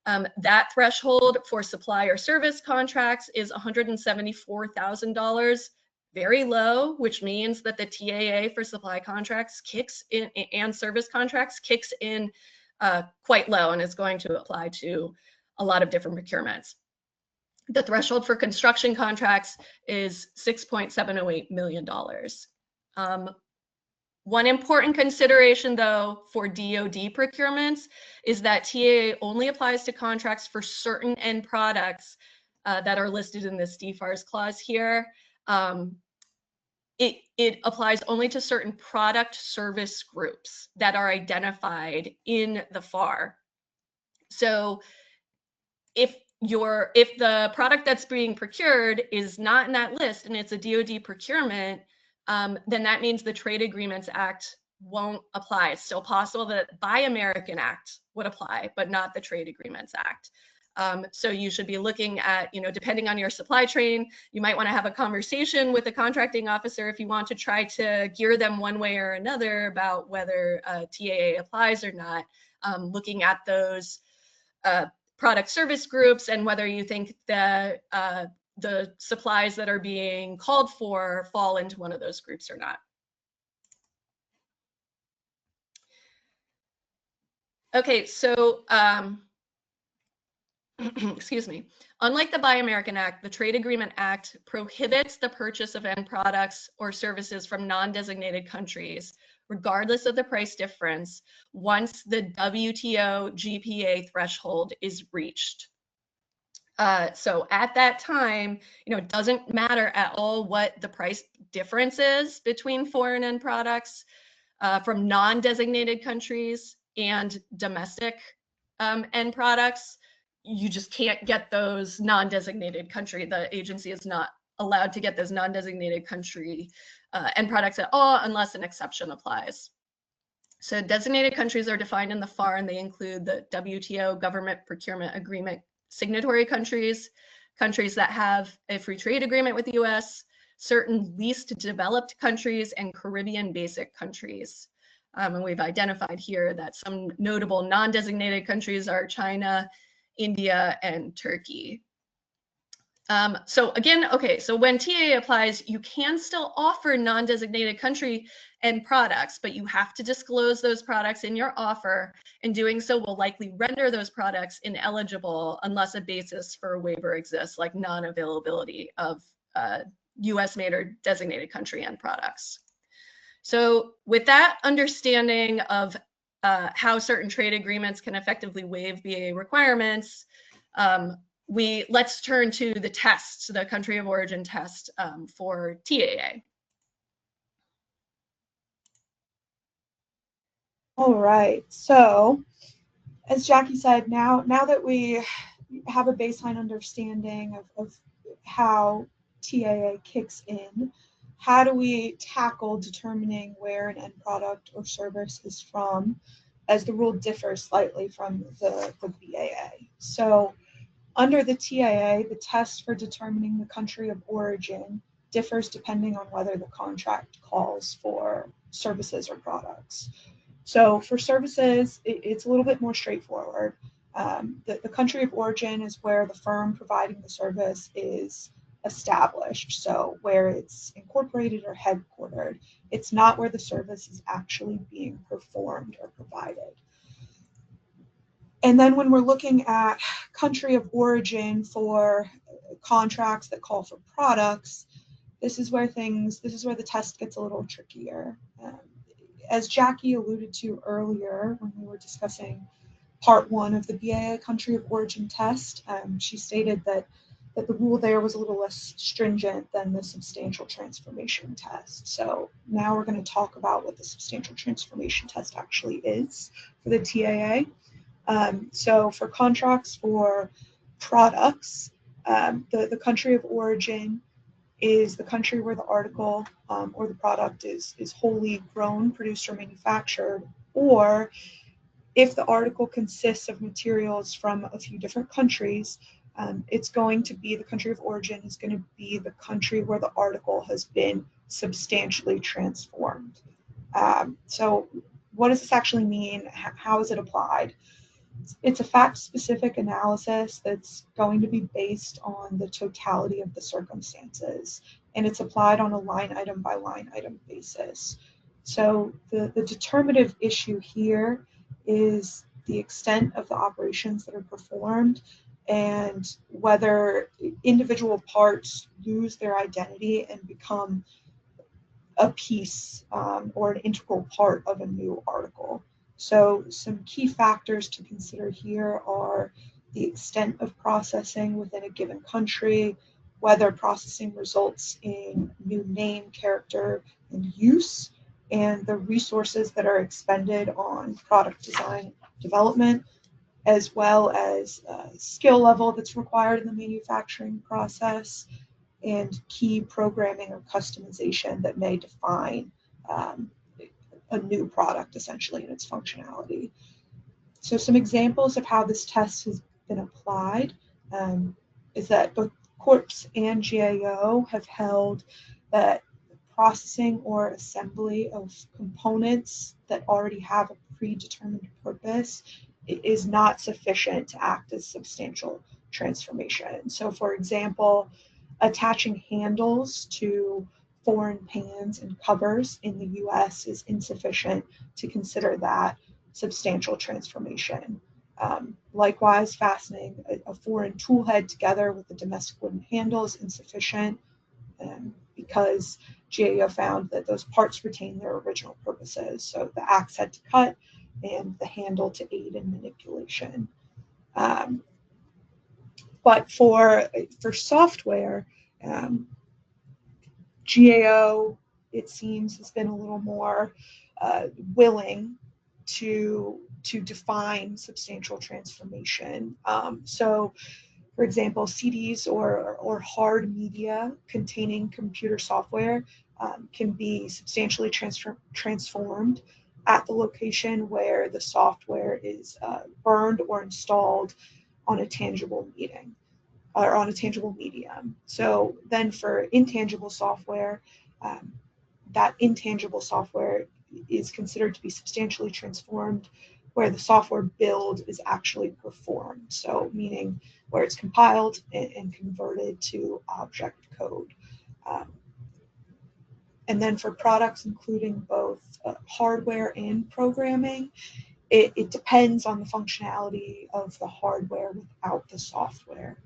That threshold for supply or service contracts is $174,000, very low, which means that the TAA for supply contracts kicks in and service contracts kicks in quite low and is going to apply to a lot of different procurements. The threshold for construction contracts is $6.708 million. One important consideration, though, for DoD procurements is that TAA only applies to contracts for certain end products that are listed in this DFARS clause here. It applies only to certain product service groups that are identified in the FAR. So if the product that's being procured is not in that list and it's a DoD procurement, then that means the Trade Agreements Act won't apply. It's still possible that the Buy American Act would apply, but not the Trade Agreements Act. So you should be looking at, depending on your supply chain, you might want to have a conversation with the contracting officer if you want to try to gear them one way or another about whether TAA applies or not, looking at those product service groups and whether you think that the supplies that are being called for fall into one of those groups or not. Okay, so excuse me. Unlike the Buy American Act, the Trade Agreement Act prohibits the purchase of end products or services from non-designated countries, regardless of the price difference, once the WTO GPA threshold is reached. So at that time, it doesn't matter at all what the price difference is between foreign end products from non-designated countries and domestic end products. You just can't get those non-designated country. The agency is not allowed to get those non-designated country end products at all unless an exception applies. So designated countries are defined in the FAR, and they include the WTO Government Procurement Agreement signatory countries, countries that have a free trade agreement with the US, certain least developed countries, and Caribbean basic countries. And we've identified here that some notable non-designated countries are China, India, and Turkey. So again, okay, so when TAA applies, you can still offer non-designated country end products, but you have to disclose those products in your offer, and doing so will likely render those products ineligible unless a basis for a waiver exists, like non-availability of US-made or designated country end products. So with that understanding of how certain trade agreements can effectively waive BAA requirements, let's turn to the tests, the country of origin test for TAA. All right, so as Jackie said, now that we have a baseline understanding of how TAA kicks in, how do we tackle determining where an end product or service is from, as the rule differs slightly from the BAA. So under the TAA, the test for determining the country of origin differs depending on whether the contract calls for services or products. So for services, it's a little bit more straightforward. The country of origin is where the firm providing the service is established, so where it's incorporated or headquartered. It's not where the service is actually being performed or provided. And then when we're looking at country of origin for contracts that call for products, this is where the test gets a little trickier. As Jackie alluded to earlier when we were discussing part one of the BAA country of origin test, she stated that the rule there was a little less stringent than the substantial transformation test. So now we're going to talk about what the substantial transformation test actually is for the TAA. So for contracts for products, the country of origin is the country where the article or the product is wholly grown, produced, or manufactured, or if the article consists of materials from a few different countries, it's going to be the country of origin is going to be the country where the article has been substantially transformed. So what does this actually mean? How is it applied? It's a fact-specific analysis that's going to be based on the totality of the circumstances, and it's applied on a line item by line item basis. So the determinative issue here is the extent of the operations that are performed and whether individual parts lose their identity and become a piece or an integral part of a new article. So some key factors to consider here are the extent of processing within a given country, whether processing results in new name, character, and use, and the resources that are expended on product design development, as well as skill level that's required in the manufacturing process, and key programming or customization that may define a new product essentially in its functionality. So some examples of how this test has been applied is that both courts and GAO have held that processing or assembly of components that already have a predetermined purpose is not sufficient to act as substantial transformation. So for example, attaching handles to foreign pans and covers in the US is insufficient to consider that substantial transformation. Likewise, fastening a foreign tool head together with a domestic wooden handle is insufficient because GAO found that those parts retain their original purposes. So the axe head to cut and the handle to aid in manipulation. But for software, GAO, it seems, has been a little more willing to define substantial transformation. So, for example, CDs or hard media containing computer software can be substantially transformed at the location where the software is burned or installed on a tangible medium. So then for intangible software, that intangible software is considered to be substantially transformed where the software build is actually performed. So meaning where it's compiled and converted to object code. And then for products including both hardware and programming, it depends on the functionality of the hardware without the software.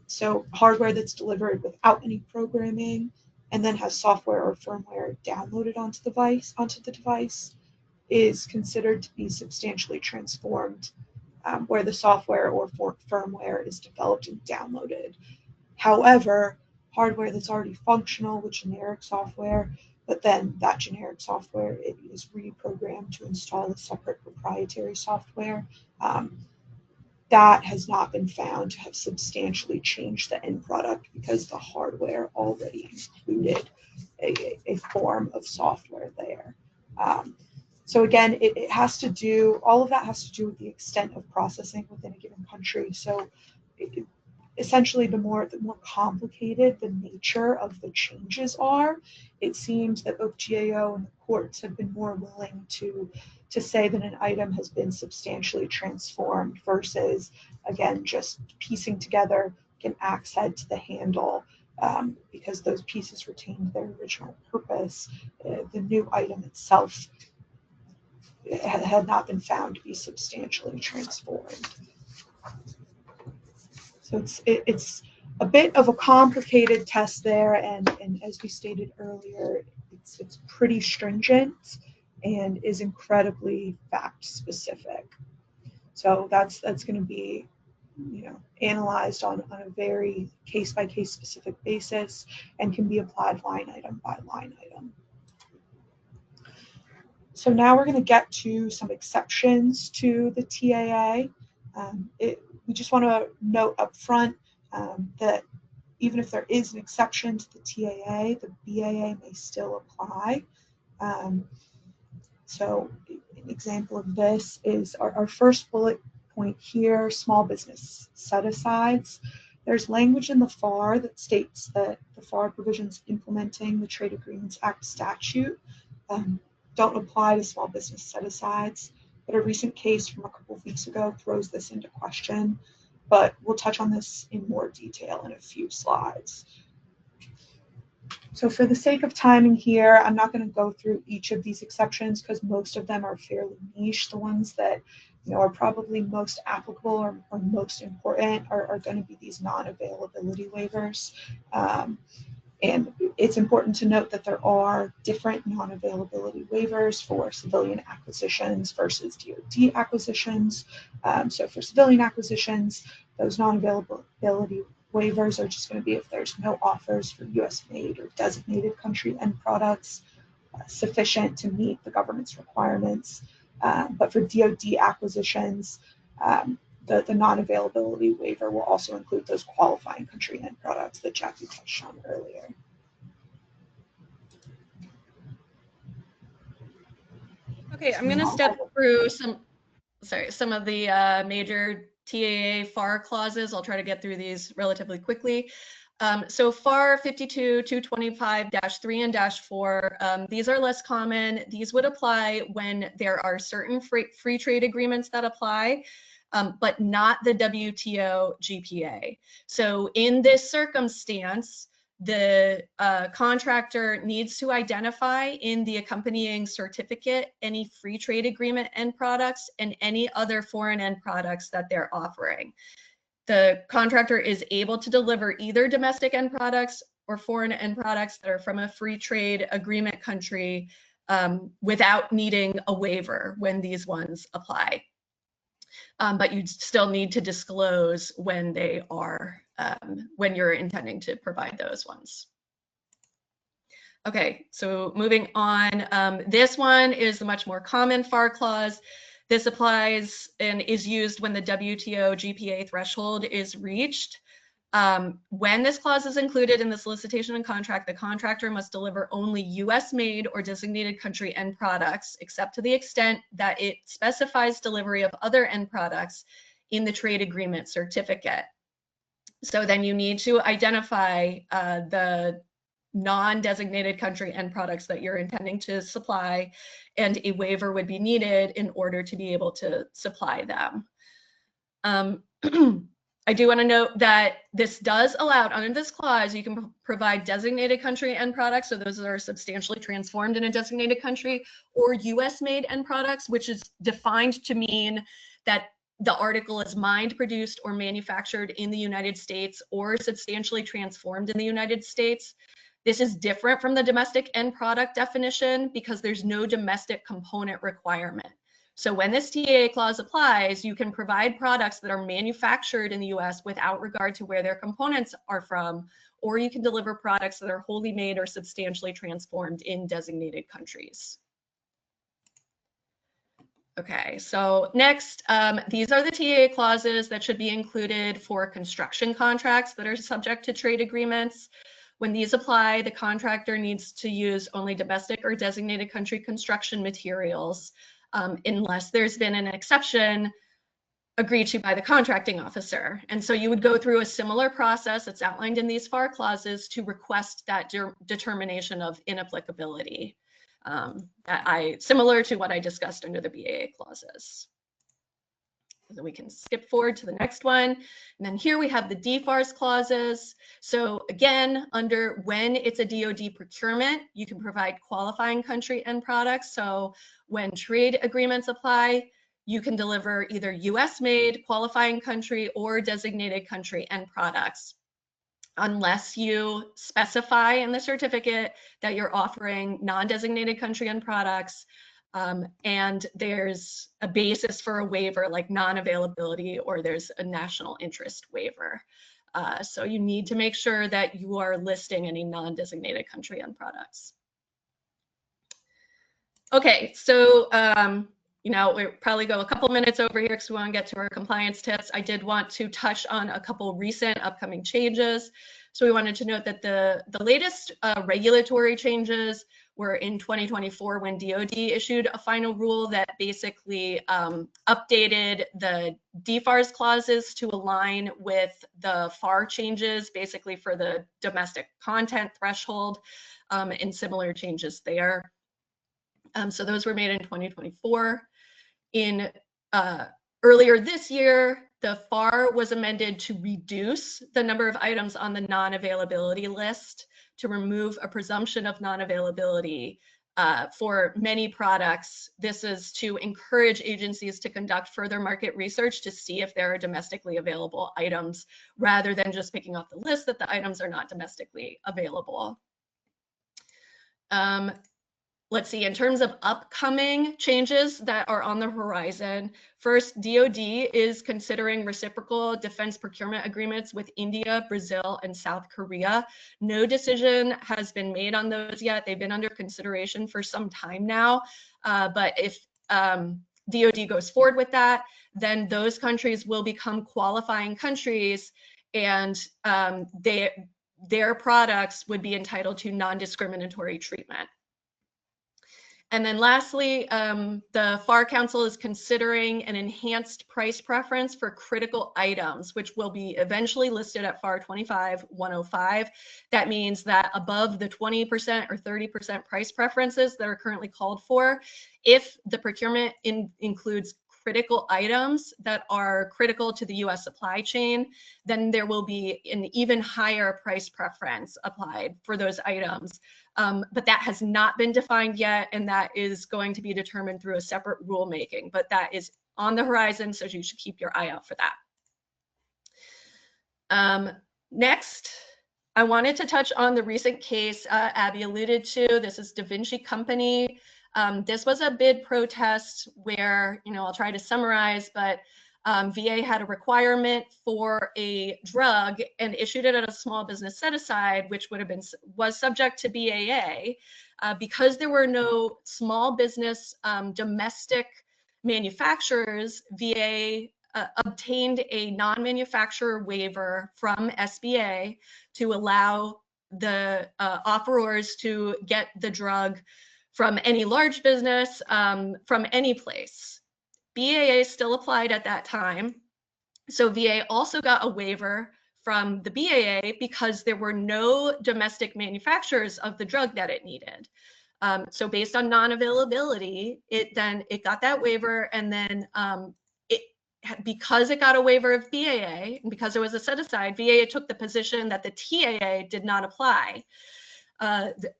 So hardware that's delivered without any programming and then has software or firmware downloaded onto the device is considered to be substantially transformed, where the software or firmware is developed and downloaded. However, hardware that's already functional with generic software, but then that generic software is reprogrammed to install a separate proprietary software, that has not been found to have substantially changed the end product because the hardware already included a form of software there. So again, it has to do, all of that has to do with the extent of processing within a given country. So essentially, the more complicated the nature of the changes are, it seems that both GAO and the courts have been more willing to say that an item has been substantially transformed versus, again, just piecing together an axe head to the handle because those pieces retained their original purpose. The new item itself had not been found to be substantially transformed. So it's a bit of a complicated test there, and as we stated earlier, it's pretty stringent and is incredibly fact specific. So that's going to be, analyzed on a very case by case specific basis and can be applied line item by line item. So now we're going to get to some exceptions to the TAA. We just want to note up front that even if there is an exception to the TAA, the BAA may still apply. So an example of this is our first bullet point here, small business set-asides. There's language in the FAR that states that the FAR provisions implementing the Trade Agreements Act statute don't apply to small business set-asides, but a recent case from a couple of weeks ago throws this into question, but we'll touch on this in more detail in a few slides. So for the sake of timing here, I'm not going to go through each of these exceptions because most of them are fairly niche. The ones that are probably most applicable or most important are going to be these non-availability waivers. And it's important to note that there are different non-availability waivers for civilian acquisitions versus DoD acquisitions. So for civilian acquisitions, those non-availability waivers are just going to be if there's no offers for US made or designated country end products sufficient to meet the government's requirements. But for DoD acquisitions, the non-availability waiver will also include those qualifying country end products that Jackie touched on earlier. Okay, I'm going to step through some of the major TAA FAR clauses. I'll try to get through these relatively quickly. So FAR 52, 225-3 and -4, these are less common. These would apply when there are certain free trade agreements that apply, but not the WTO GPA. So in this circumstance, the contractor needs to identify in the accompanying certificate any free trade agreement end products and any other foreign end products that they're offering. The contractor is able to deliver either domestic end products or foreign end products that are from a free trade agreement country without needing a waiver when these ones apply. But you still need to disclose when they are, when you're intending to provide those ones. Okay, so moving on, this one is the much more common FAR clause. This applies and is used when the WTO GPA threshold is reached. When this clause is included in the solicitation and contract, the contractor must deliver only US made or designated country end products, except to the extent that it specifies delivery of other end products in the trade agreement certificate. So then you need to identify the non-designated country end products that you're intending to supply, and a waiver would be needed in order to be able to supply them. I do want to note that this does allow, under this clause, you can provide designated country end products, so those are substantially transformed in a designated country, or US made end products, which is defined to mean that the article is mined, produced, or manufactured in the United States or substantially transformed in the United States. This is different from the domestic end product definition because there's no domestic component requirement. So when this TAA clause applies, you can provide products that are manufactured in the US without regard to where their components are from, or you can deliver products that are wholly made or substantially transformed in designated countries. Okay, so next, these are the TAA clauses that should be included for construction contracts that are subject to trade agreements. When these apply, the contractor needs to use only domestic or designated country construction materials, unless there's been an exception agreed to by the contracting officer. And so you would go through a similar process that's outlined in these FAR clauses to request that determination of inapplicability, similar to what I discussed under the BAA clauses. So we can skip forward to the next one. And then here we have the DFARS clauses. So again, under when it's a DoD procurement, you can provide qualifying country end products. So when trade agreements apply, you can deliver either US made, qualifying country, or designated country end products, unless you specify in the certificate that you're offering non-designated country end products, and there's a basis for a waiver like non-availability, or there's a national interest waiver. So you need to make sure that you are listing any non-designated country end products. Okay, so we'll probably go a couple minutes over here because we want to get to our compliance tips. I did want to touch on a couple recent upcoming changes. So we wanted to note that the latest regulatory changes were in 2024 when DoD issued a final rule that basically updated the DFARS clauses to align with the FAR changes, basically for the domestic content threshold, and similar changes there. So those were made in 2024. Earlier this year, the FAR was amended to reduce the number of items on the non-availability list to remove a presumption of non-availability for many products. This is to encourage agencies to conduct further market research to see if there are domestically available items, rather than just picking off the list that the items are not domestically available. Let's see, in terms of upcoming changes that are on the horizon, first, DoD is considering reciprocal defense procurement agreements with India, Brazil, and South Korea. No decision has been made on those yet. They've been under consideration for some time now, but if DoD goes forward with that, then those countries will become qualifying countries, and their products would be entitled to non-discriminatory treatment. And then lastly, the FAR Council is considering an enhanced price preference for critical items, which will be eventually listed at FAR 25-105. That means that above the 20% or 30% price preferences that are currently called for, if the procurement includes critical items that are critical to the US supply chain, then there will be an even higher price preference applied for those items. But that has not been defined yet, and that is going to be determined through a separate rulemaking. But that is on the horizon, so you should keep your eye out for that. Next, I wanted to touch on the recent case Abby alluded to. This is Da Vinci Company. This was a bid protest where, I'll try to summarize, but VA had a requirement for a drug and issued it at a small business set aside, which was subject to BAA. Because there were no small business domestic manufacturers, VA obtained a non-manufacturer waiver from SBA to allow the offerors to get the drug from any large business, from any place. BAA still applied at that time. So VA also got a waiver from the BAA because there were no domestic manufacturers of the drug that it needed. So based on non-availability, it got that waiver, and then because it got a waiver of BAA and because it was a set aside, VA took the position that the TAA did not apply.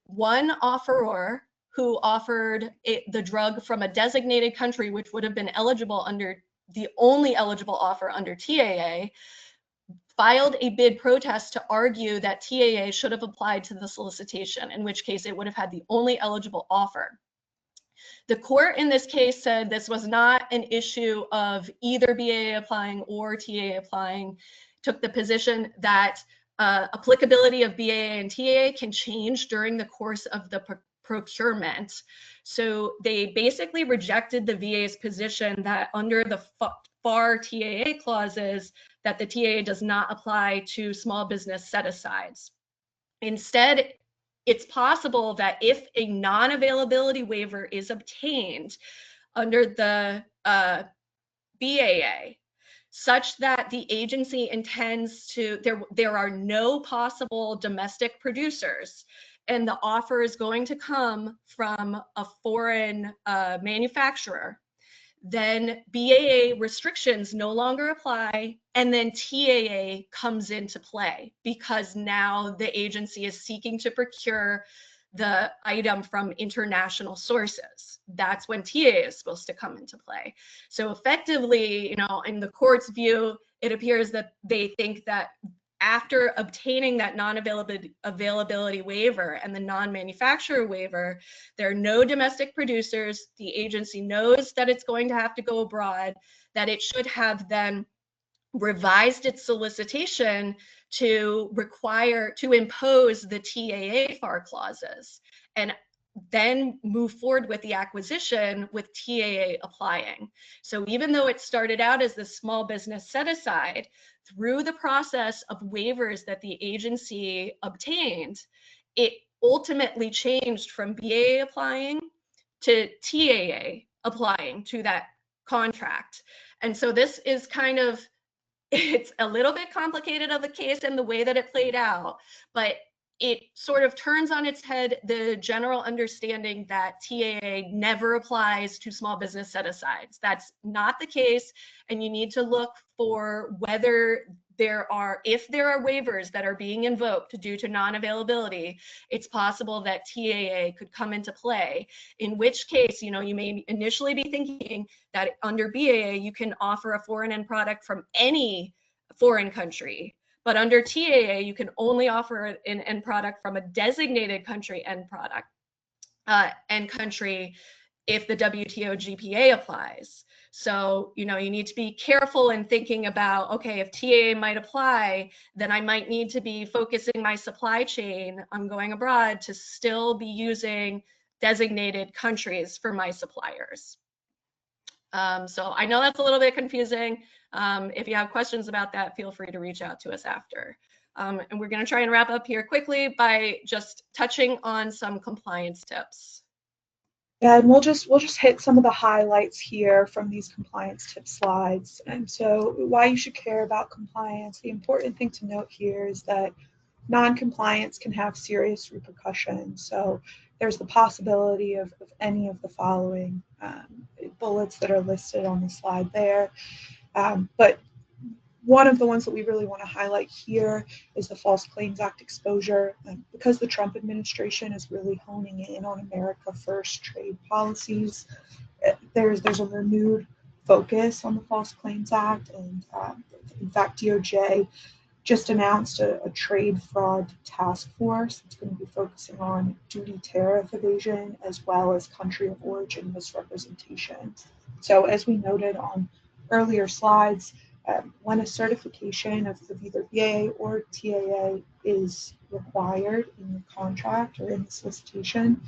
One offeror who offered the drug from a designated country, which would have been eligible under the only eligible offer under TAA, filed a bid protest to argue that TAA should have applied to the solicitation, in which case it would have had the only eligible offer. The court in this case said this was not an issue of either BAA applying or TAA applying, took the position that applicability of BAA and TAA can change during the course of the procurement. So they basically rejected the VA's position that under the FAR TAA clauses that the TAA does not apply to small business set-asides. Instead, it's possible that if a non-availability waiver is obtained under the BAA, such that the agency intends to, there are no possible domestic producers, and the offer is going to come from a foreign manufacturer, then BAA restrictions no longer apply, and then TAA comes into play because now the agency is seeking to procure the item from international sources. That's when TAA is supposed to come into play. So effectively, in the court's view, it appears that they think that after obtaining that non-availability waiver and the non-manufacturer waiver, there are no domestic producers. The agency knows that it's going to have to go abroad, that it should have then revised its solicitation to impose the TAA FAR clauses, and then move forward with the acquisition with TAA applying. So even though it started out as the small business set aside, through the process of waivers that the agency obtained, it ultimately changed from BAA applying to TAA applying to that contract. And so this is it's a little bit complicated of a case in the way that it played out, but it sort of turns on its head the general understanding that TAA never applies to small business set-asides. That's not the case, and you need to look for whether if there are waivers that are being invoked due to non-availability, it's possible that TAA could come into play, in which case, you may initially be thinking that under BAA, you can offer a foreign end product from any foreign country. But under TAA, you can only offer an end product from a designated country end country if the WTO GPA applies. So, you need to be careful in thinking about, okay, if TAA might apply, then I might need to be focusing my supply chain on going abroad to still be using designated countries for my suppliers. So I know that's a little bit confusing. If you have questions about that, feel free to reach out to us after. And we're going to try and wrap up here quickly by just touching on some compliance tips. And we'll just hit some of the highlights here from these compliance tip slides. And so why you should care about compliance. The important thing to note here is that non-compliance can have serious repercussions. So there's the possibility of any of the following bullets that are listed on the slide there. But one of the ones that we really want to highlight here is the False Claims Act exposure. Because the Trump administration is really honing in on America First trade policies, there's a renewed focus on the False Claims Act. And in fact, DOJ just announced a trade fraud task force that's going to be focusing on duty tariff evasion as well as country of origin misrepresentation. So as we noted on earlier slides, when a certification of either BAA or TAA is required in the contract or in the solicitation,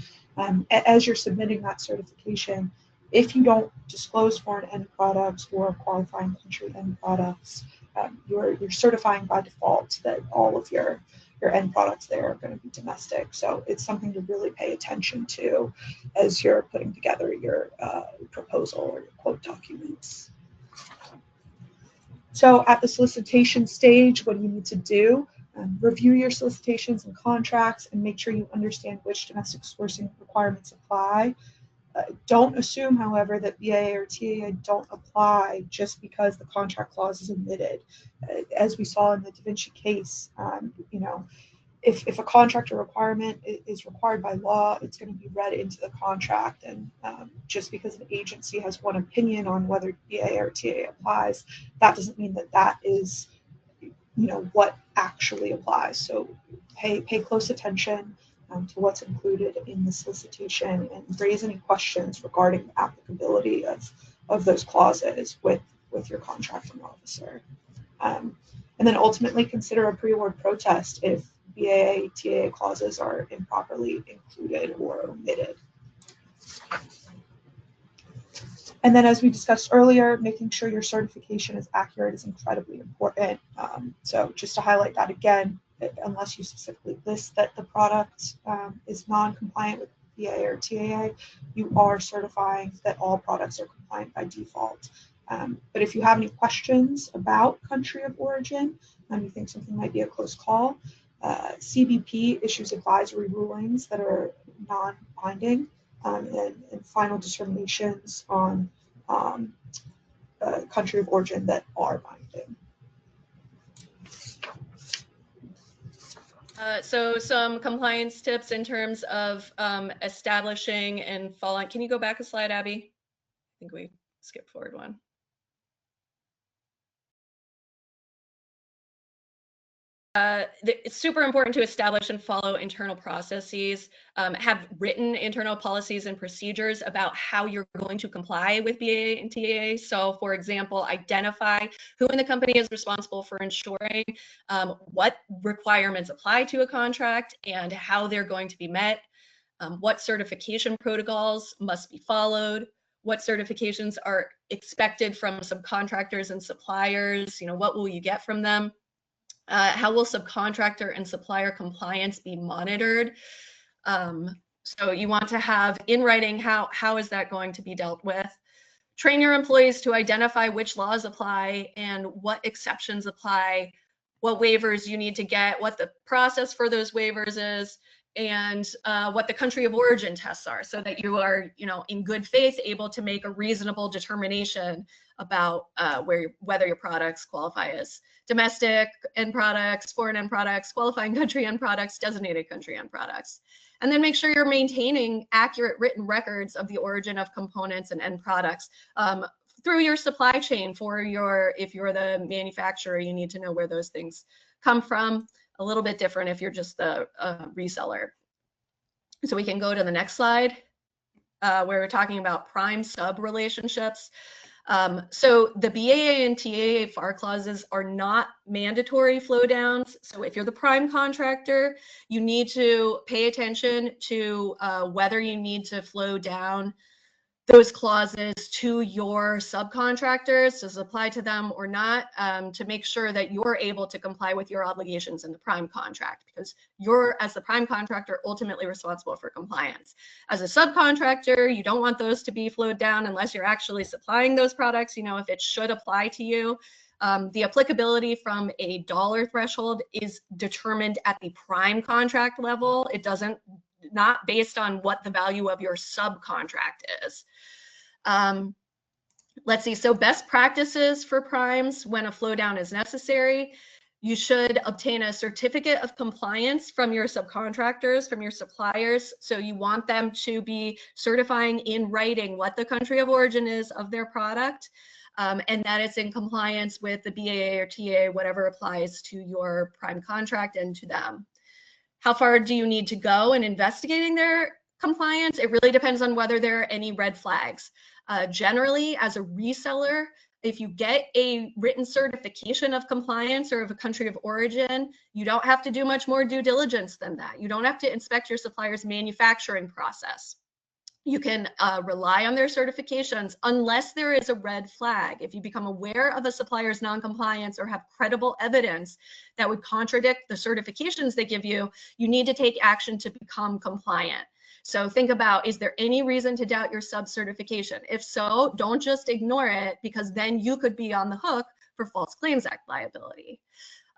as you're submitting that certification, if you don't disclose foreign end products or qualifying country end products, you're certifying by default that all of your end products there are going to be domestic. So it's something to really pay attention to as you're putting together your proposal or your quote documents. So at the solicitation stage, what do you need to do? Review your solicitations and contracts and make sure you understand which domestic sourcing requirements apply. Don't assume, however, that BAA or TAA don't apply just because the contract clause is omitted. As we saw in the Da Vinci case, if a contract or requirement is required by law, it's going to be read into the contract. And just because an agency has one opinion on whether BAA or TAA applies, that doesn't mean that that is, what actually applies. So pay close attention to what's included in the solicitation and raise any questions regarding the applicability of those clauses with your contracting officer. And then ultimately consider a pre-award protest if BAA, TAA clauses are improperly included or omitted. And then as we discussed earlier, making sure your certification is accurate is incredibly important. So just to highlight that again, unless you specifically list that the product is non-compliant with BAA or TAA, you are certifying that all products are compliant by default. But if you have any questions about country of origin and you think something might be a close call, CBP issues advisory rulings that are non-binding and final determinations on country of origin that are binding. So some compliance tips in terms of establishing and following. Can you go back a slide, Abby? I think we skipped forward one. It's super important to establish and follow internal processes, have written internal policies and procedures about how you're going to comply with BAA and TAA. So for example, identify who in the company is responsible for ensuring what requirements apply to a contract and how they're going to be met, what certification protocols must be followed, what certifications are expected from subcontractors and suppliers, what will you get from them? How will subcontractor and supplier compliance be monitored? So you want to have in writing how is that going to be dealt with? Train your employees to identify which laws apply and what exceptions apply, what waivers you need to get, what the process for those waivers is, and what the country of origin tests are, so that you are, in good faith, able to make a reasonable determination about whether your products qualify as domestic end products, foreign end products, qualifying country end products, designated country end products. And then make sure you're maintaining accurate written records of the origin of components and end products through your supply chain if you're the manufacturer, you need to know where those things come from. A little bit different if you're just the reseller. So we can go to the next slide where we're talking about prime sub relationships. So the BAA and TAA FAR clauses are not mandatory flow downs. So if you're the prime contractor, you need to pay attention to whether you need to flow down those clauses to your subcontractors. Does it apply to them or not, to make sure that you're able to comply with your obligations in the prime contract, because you're, as the prime contractor, ultimately responsible for compliance. As a subcontractor, you don't want those to be flowed down unless you're actually supplying those products. You know, if it should apply to you. The applicability from a dollar threshold is determined at the prime contract level. It doesn't, not based on what the value of your subcontract is. Let's see, so best practices for primes when a flow down is necessary. You should obtain a certificate of compliance from your subcontractors, from your suppliers. So you want them to be certifying in writing what the country of origin is of their product, and that it's in compliance with the BAA or TAA, whatever applies to your prime contract and to them. How far do you need to go in investigating their compliance? It really depends on whether there are any red flags. Generally, as a reseller, if you get a written certification of compliance or of a country of origin, you don't have to do much more due diligence than that. You don't have to inspect your supplier's manufacturing process. You can rely on their certifications unless there is a red flag. If you become aware of a supplier's non-compliance or have credible evidence that would contradict the certifications they give you, you need to take action to become compliant. So think about, is there any reason to doubt your sub-certification? If so, don't just ignore it, because then you could be on the hook for False Claims Act liability.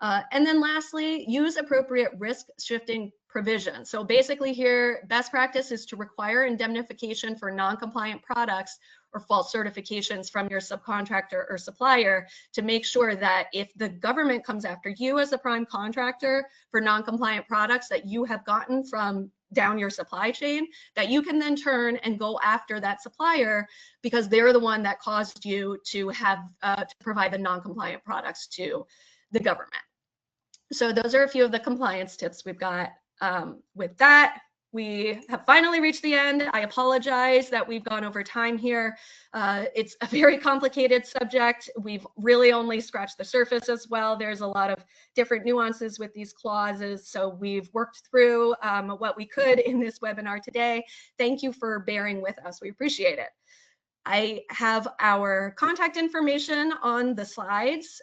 And then lastly, use appropriate risk shifting provisions. So basically here, best practice is to require indemnification for non-compliant products or false certifications from your subcontractor or supplier to make sure that if the government comes after you as a prime contractor for non-compliant products that you have gotten from down your supply chain, that you can then turn and go after that supplier because they're the one that caused you to have to provide the non-compliant products to the government. So those are a few of the compliance tips we've got. With that, we have finally reached the end. I apologize that we've gone over time here. It's a very complicated subject. We've really only scratched the surface as well. There's a lot of different nuances with these clauses. So we've worked through what we could in this webinar today. Thank you for bearing with us. We appreciate it. I have our contact information on the slides.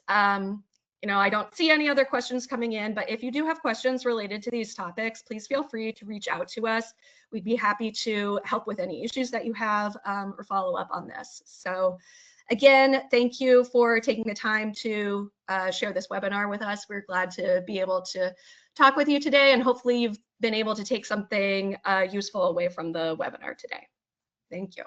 You know, I don't see any other questions coming in, but if you do have questions related to these topics, please feel free to reach out to us. We'd be happy to help with any issues that you have or follow up on this. So again, thank you for taking the time to share this webinar with us. We're glad to be able to talk with you today, and hopefully you've been able to take something useful away from the webinar today. Thank you.